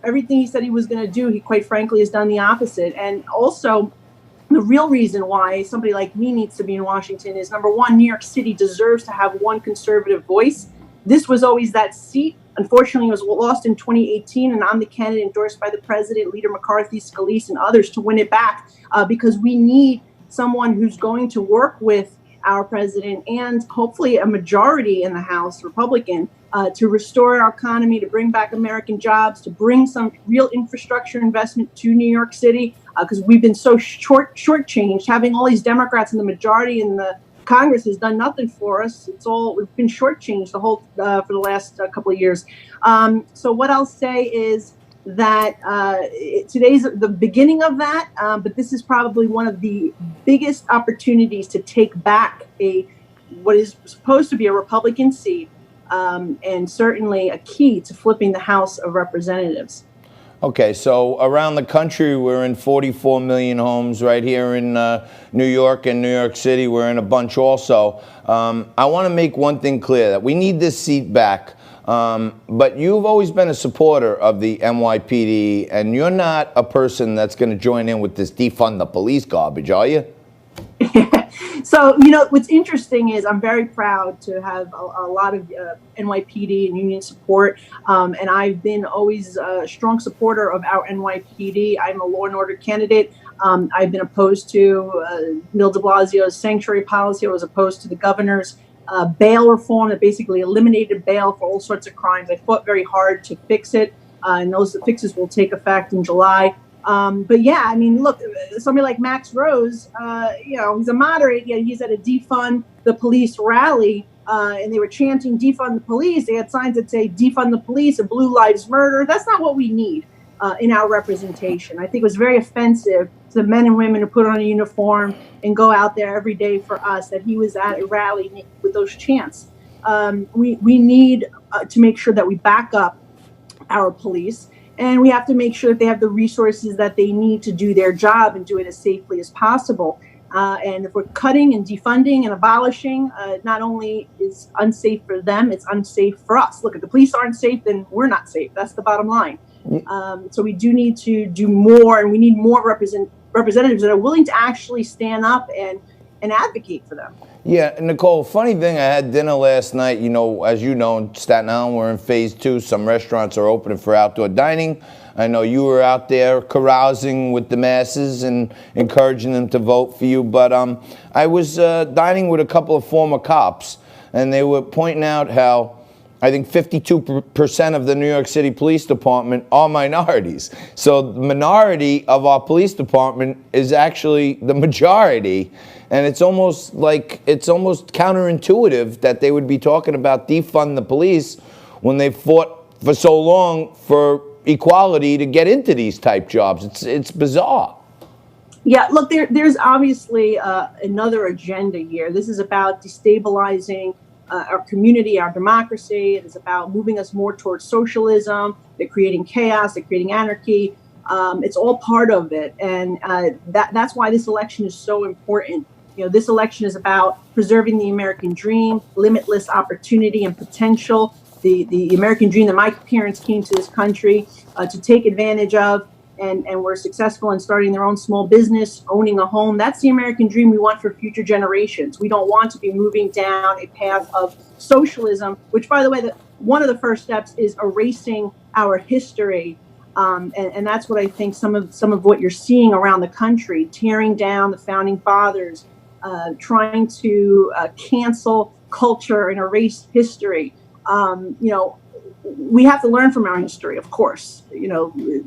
Everything he said he was going to do, he quite frankly has done the opposite. And also, the real reason why somebody like me needs to be in Washington is, number one, New York City deserves to have one conservative voice. This was always that seat. Unfortunately, it was lost in 2018, and I'm the candidate endorsed by the president, Leader McCarthy, Scalise, and others to win it back because we need someone who's going to work with our president and hopefully a majority in the House, Republican, to restore our economy, to bring back American jobs, to bring some real infrastructure investment to New York City, because we've been so shortchanged. Having all these Democrats in the majority in the Congress has done nothing for us. We've been shortchanged the whole for the last couple of years. So what I'll say is that today's the beginning of that, but this is probably one of the biggest opportunities to take back what is supposed to be a Republican seat, and certainly a key to flipping the House of Representatives.
Okay, so around the country, we're in 44 million homes. Right here in New York and New York City, we're in a bunch also. I want to make one thing clear, that we need this seat back. But you've always been a supporter of the NYPD, and you're not a person that's going to join in with this defund the police garbage, are you?
So, what's interesting is I'm very proud to have a lot of NYPD and union support. And I've been always a strong supporter of our NYPD. I'm a law and order candidate. I've been opposed to Bill de Blasio's sanctuary policy. I was opposed to the governor's bail reform that basically eliminated bail for all sorts of crimes. I fought very hard to fix it, and those fixes will take effect in July. But yeah, I mean, look, somebody like Max Rose, he's a moderate, yet he's at a defund the police rally, and they were chanting defund the police. They had signs that say defund the police and Blue Lives Matter. That's not what we need in our representation. I think it was very offensive to the men and women who put on a uniform and go out there every day for us that he was at a rally with those chants. We need to make sure that we back up our police. And we have to make sure that they have the resources that they need to do their job and do it as safely as possible. And if we're cutting and defunding and abolishing, not only is unsafe for them, it's unsafe for us. Look, if the police aren't safe, then we're not safe. That's the bottom line. So we do need to do more, and we need more representatives that are willing to actually stand up and advocate for them.
Yeah, Nicole, funny thing, I had dinner last night. As you know, in Staten Island, we're in phase 2. Some restaurants are opening for outdoor dining. I know you were out there carousing with the masses and encouraging them to vote for you. But I was dining with a couple of former cops, and they were pointing out how I think 52% of the New York City Police Department are minorities. So the minority of our police department is actually the majority. And it's almost counterintuitive that they would be talking about defund the police when they fought for so long for equality to get into these type jobs. It's bizarre.
Yeah, look, there's obviously another agenda here. This is about destabilizing our community, our democracy. It is about moving us more towards socialism. They're creating chaos. They're creating anarchy. It's all part of it. And that's why this election is so important. This election is about preserving the American dream, limitless opportunity and potential, the American dream that my parents came to this country to take advantage of, and were successful in starting their own small business, owning a home. That's the American dream we want for future generations. We don't want to be moving down a path of socialism, which, by the way, one of the first steps is erasing our history. And that's what I think some of what you're seeing around the country, tearing down the founding fathers, trying to cancel culture and erase history. We have to learn from our history, of course.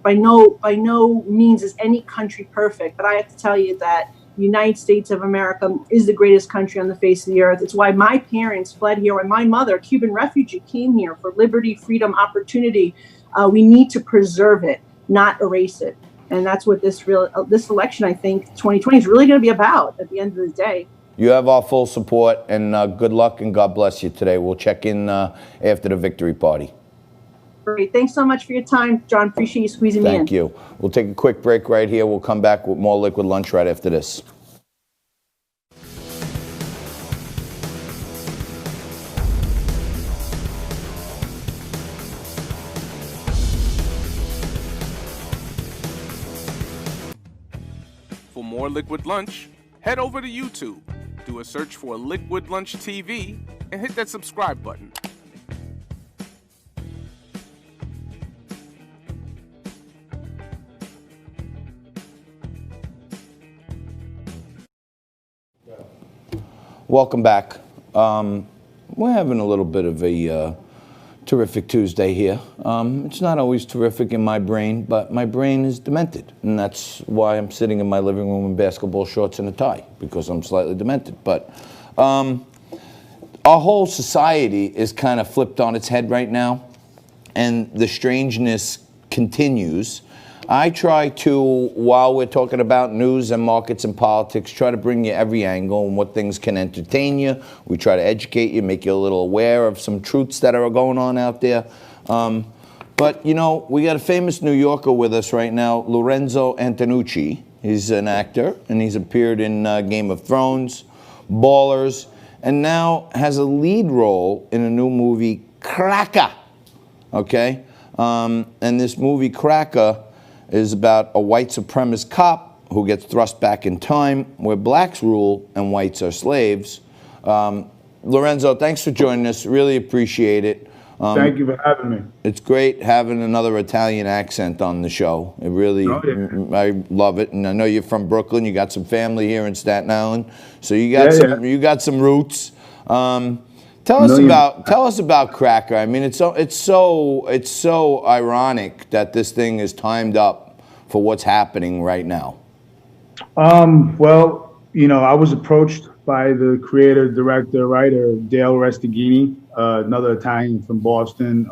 By no means is any country perfect, but I have to tell you that the United States of America is the greatest country on the face of the earth. It's why my parents fled here, and my mother, a Cuban refugee, came here for liberty, freedom, opportunity. We need to preserve it, not erase it. And that's what this election, I think, 2020 is really going to be about at the end of the day.
You have our full support, and good luck, and God bless you today. We'll check in after the victory party.
Great. Thanks so much for your time, John. Appreciate you squeezing me in.
Thank you. We'll take a quick break right here. We'll come back with more Liquid Lunch right after this.
For more Liquid Lunch, head over to YouTube, do a search for Liquid Lunch TV, and hit that subscribe button.
Welcome back. We're having a little bit of a terrific Tuesday here. It's not always terrific in my brain, but my brain is demented. And that's why I'm sitting in my living room in basketball shorts and a tie, because I'm slightly demented. But our whole society is kind of flipped on its head right now, and the strangeness continues. I try to, while we're talking about news and markets and politics, try to bring you every angle and what things can entertain you. We try to educate you, make you a little aware of some truths that are going on out there. But But, you know, we got a famous New Yorker with us right now, Lorenzo Antonucci. He's an actor, and he's appeared in Game of Thrones, Ballers, and now has a lead role in a new movie, Cracker. Okay? And this movie, Cracker, is about a white supremacist cop who gets thrust back in time where blacks rule and whites are slaves. Lorenzo, thanks for joining us. Really appreciate it.
Thank you for having me.
It's great having another Italian accent on the show. It really, I love it. And I know you're from Brooklyn. You got some family here in Staten Island, so you got you got some roots. Tell us about Cracker. I mean, it's so ironic that this thing is timed up for what's happening right now.
Well, you know, I was approached by the creator, director, writer, Dale Restaghini, another Italian from Boston.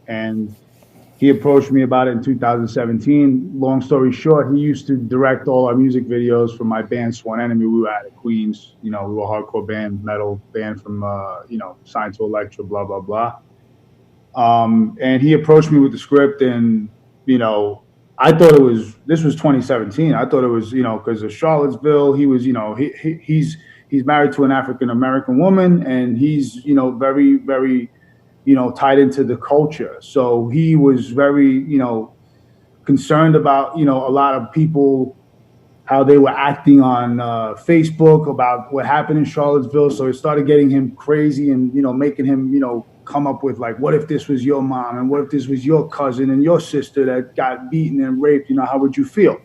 And he approached me about it in 2017. Long story short, he used to direct all our music videos for my band, Sworn Enemy. We were out of Queens. You know, we were a hardcore band, metal band from, you know, signed to Elektra, blah, blah, blah. And he approached me with the script, and, you know, I thought this was 2017. I thought it was, you know, because of Charlottesville. He was, you know, he's married to an African-American woman, and he's, you know, very, very, you know, tied into the culture. So he was very, you know, concerned about, you know, a lot of people, how they were acting on Facebook about what happened in Charlottesville. So it started getting him crazy and, you know, making him, you know, come up with like, what if this was your mom, and what if this was your cousin and your sister that got beaten and raped? You know, how would you feel?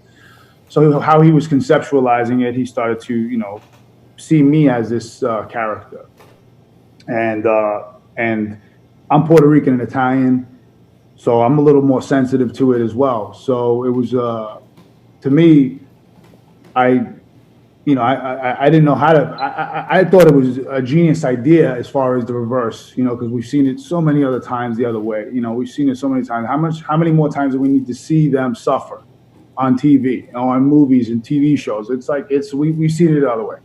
So how he was conceptualizing it, he started to, you know, see me as this character. And I'm Puerto Rican and Italian, so I'm a little more sensitive to it as well. So it was, to me, I didn't know how to, I thought it was a genius idea as far as the reverse, you know, because we've seen it so many other times the other way. You know, we've seen it so many times. How many more times do we need to see them suffer on TV, you know, on movies and TV shows? It's like, we've seen it the other way.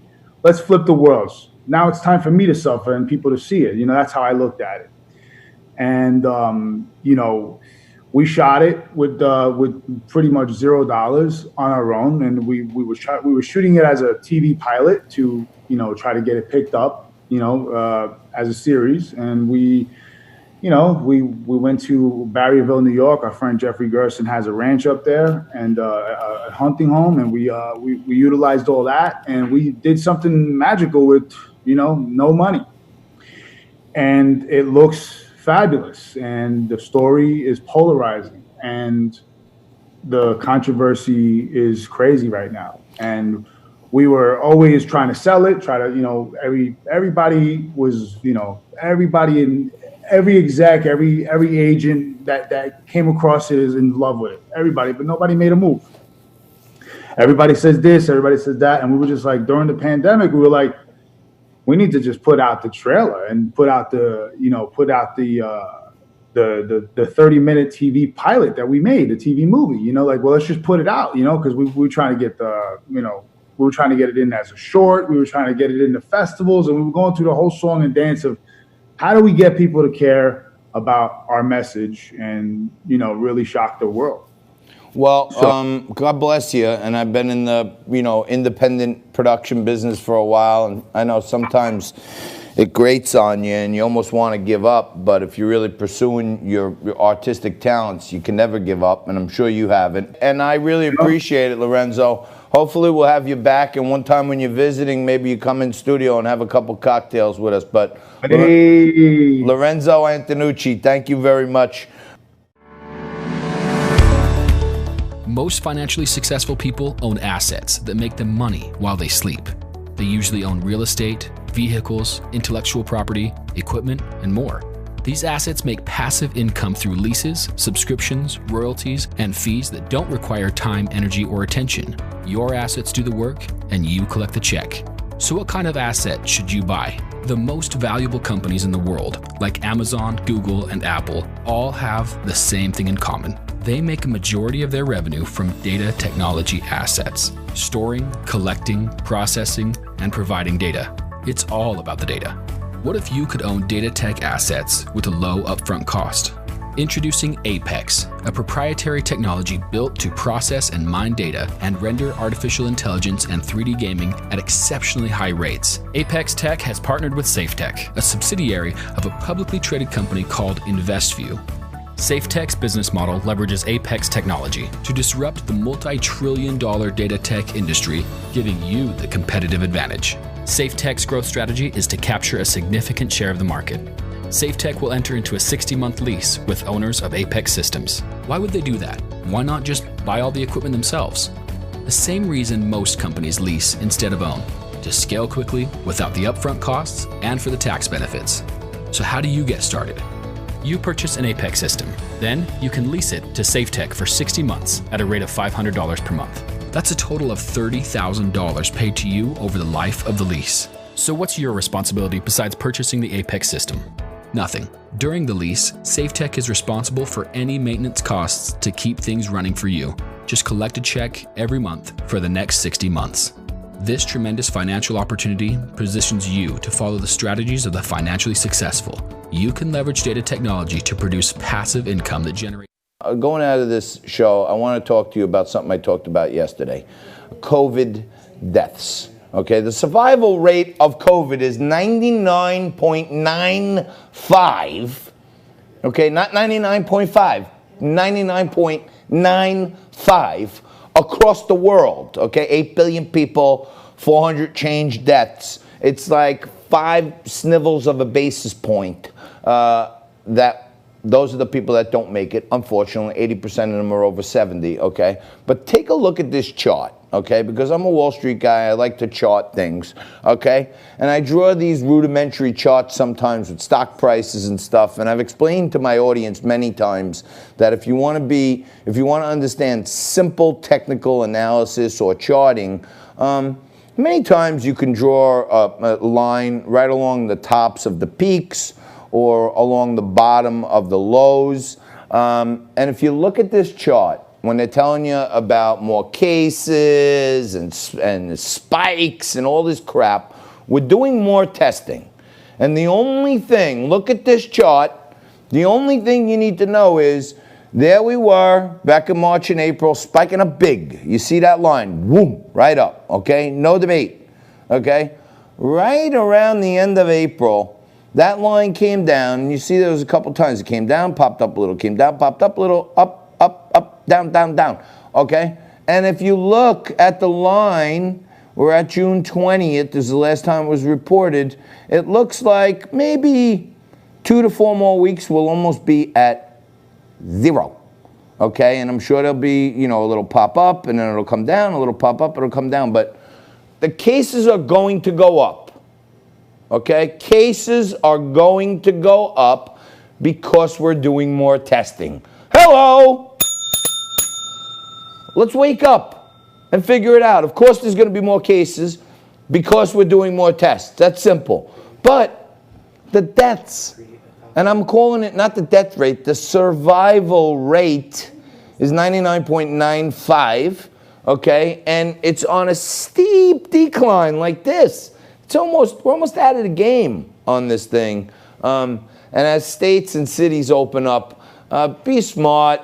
Let's flip the worlds. Now it's time for me to suffer and people to see it. You know, that's how I looked at it. And, you know, we shot it with pretty much $0 on our own, and we were shooting it as a TV pilot to, you know, try to get it picked up, you know, as a series. And we went to Barryville, New York. Our friend Jeffrey Gerson has a ranch up there and a hunting home, and we utilized all that, and we did something magical with, you know, no money, and it looks fabulous, and the story is polarizing, and the controversy is crazy right now. And we were always trying to sell it, you know, everybody was, you know, everybody in every exec, every agent that came across it is in love with it. Everybody, but nobody made a move. Everybody says this, everybody says that, and we were just like, during the pandemic, we were like, we need to just put out the trailer and put out the 30-minute TV pilot that we made, the TV movie, you know, like, well, let's just put it out, you know, because we were trying to get we were trying to get it in as a short. We were trying to get it into festivals, and we were going through the whole song and dance of how do we get people to care about our message and, you know, really shock the world.
Well, God bless you. And I've been in the, you know, independent production business for a while, and I know sometimes it grates on you and you almost want to give up. But if you're really pursuing your artistic talents, you can never give up, and I'm sure you haven't. And I really appreciate it, Lorenzo. Hopefully we'll have you back, and one time when you're visiting, maybe you come in studio and have a couple cocktails with us. But
hey.
Lorenzo Antonucci, thank you very much.
Most financially successful people own assets that make them money while they sleep. They usually own real estate, vehicles, intellectual property, equipment, and more. These assets make passive income through leases, subscriptions, royalties, and fees that don't require time, energy, or attention. Your assets do the work, and you collect the check. So what kind of asset should you buy? The most valuable companies in the world, like Amazon, Google, and Apple, all have the same thing in common. They make a majority of their revenue from data technology assets, storing, collecting, processing, and providing data. It's all about the data. What if you could own data tech assets with a low upfront cost? Introducing Apex, a proprietary technology built to process and mine data and render artificial intelligence and 3D gaming at exceptionally high rates. Apex Tech has partnered with SafeTech, a subsidiary of a publicly traded company called InvestView. SafeTech's business model leverages Apex technology to disrupt the multi-trillion-dollar data tech industry, giving you the competitive advantage. SafeTech's growth strategy is to capture a significant share of the market. SafeTech will enter into a 60-month lease with owners of Apex Systems. Why would they do that? Why not just buy all the equipment themselves? The same reason most companies lease instead of own, to scale quickly without the upfront costs and for the tax benefits. So how do you get started? You purchase an Apex system. Then you can lease it to SafeTech for 60 months at a rate of $500 per month. That's a total of $30,000 paid to you over the life of the lease. So what's your responsibility besides purchasing the Apex system? Nothing. During the lease, SafeTech is responsible for any maintenance costs to keep things running for you. Just collect a check every month for the next 60 months. This tremendous financial opportunity positions you to follow the strategies of the financially successful. You can leverage data technology to produce passive income that generates.
Going out of this show, I want to talk to you about something I talked about yesterday. COVID deaths. Okay, the survival rate of COVID is 99.95. Okay, not 99.5, 99.95 across the world. Okay, 8 billion people, 400 change deaths. It's like 5 snivels of a basis point. Those are the people that don't make it. Unfortunately, 80% of them are over 70, okay? But take a look at this chart, okay? Because I'm a Wall Street guy, I like to chart things, okay? And I draw these rudimentary charts sometimes with stock prices and stuff, and I've explained to my audience many times that if you want to understand simple technical analysis or charting, many times you can draw a line right along the tops of the peaks or along the bottom of the lows. And if you look at this chart, when they're telling you about more cases and spikes and all this crap, we're doing more testing. And the only thing, look at this chart, the only thing you need to know is, there we were back in March and April, spiking up big. You see that line, whoom, right up, okay? No debate, okay? Right around the end of April, that line came down, and you see there was a couple times it came down, popped up a little, came down, popped up a little, up, up, up, down, down, down, okay? And if you look at the line, we're at June 20th, this is the last time it was reported, it looks like maybe 2 to 4 more weeks we'll almost be at 0, okay? And I'm sure there'll be, you know, a little pop up, and then it'll come down, a little pop up, it'll come down, but the cases are going to go up. Okay, cases are going to go up because we're doing more testing. Hello! Let's wake up and figure it out. Of course there's going to be more cases because we're doing more tests. That's simple. But the deaths, and I'm calling it not the death rate, the survival rate is 99.95, okay? And it's on a steep decline like this. We're almost out of the game on this thing. And as states and cities open up, be smart,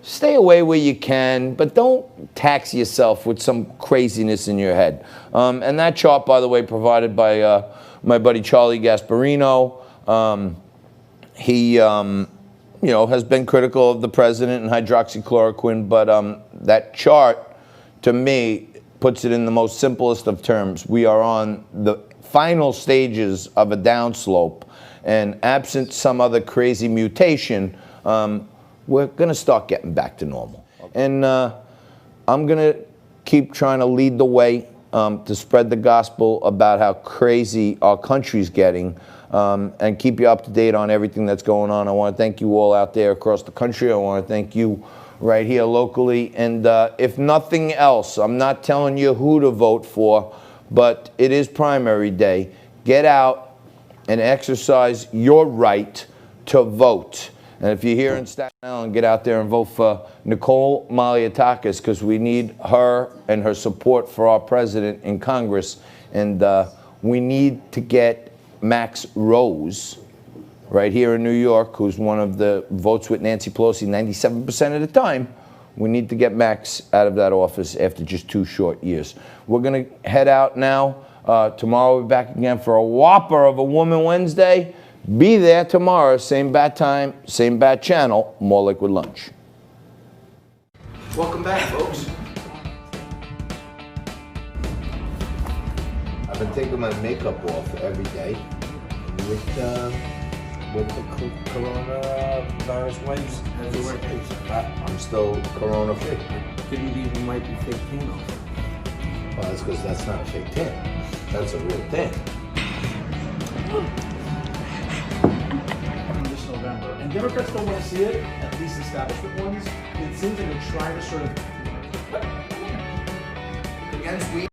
stay away where you can, but don't tax yourself with some craziness in your head. And that chart, by the way, provided by my buddy Charlie Gasparino. He, has been critical of the president and hydroxychloroquine, but that chart, to me, puts it in the most simplest of terms. We are on the final stages of a downslope, and absent some other crazy mutation, we're going to start getting back to normal. And I'm going to keep trying to lead the way to spread the gospel about how crazy our country's getting, and keep you up to date on everything that's going on. I want to thank you all out there across the country. I want to thank you right here locally. And if nothing else, I'm not telling you who to vote for, but it is primary day. Get out and exercise your right to vote. And if you're here in Staten Island, get out there and vote for Nicole Malliotakis, because we need her and her support for our president in Congress. And we need to get Max Rose right here in New York, who's one of the votes with Nancy Pelosi 97% of the time, we need to get Max out of that office after just 2 short years. We're going to head out now. Tomorrow we'll be back again for a whopper of a Woman Wednesday. Be there tomorrow, same bat time, same bat channel, more Liquid Lunch. Welcome back, folks.
I've been taking my makeup off every day with the coronavirus wipes. I'm still corona free.
Couldn't be even wipe your fake tan off.
Well, that's because that's not a fake tan. That's a real tan.
This November, and Democrats don't want to see it, at least establishment ones. It seems like they're trying to sort of
Against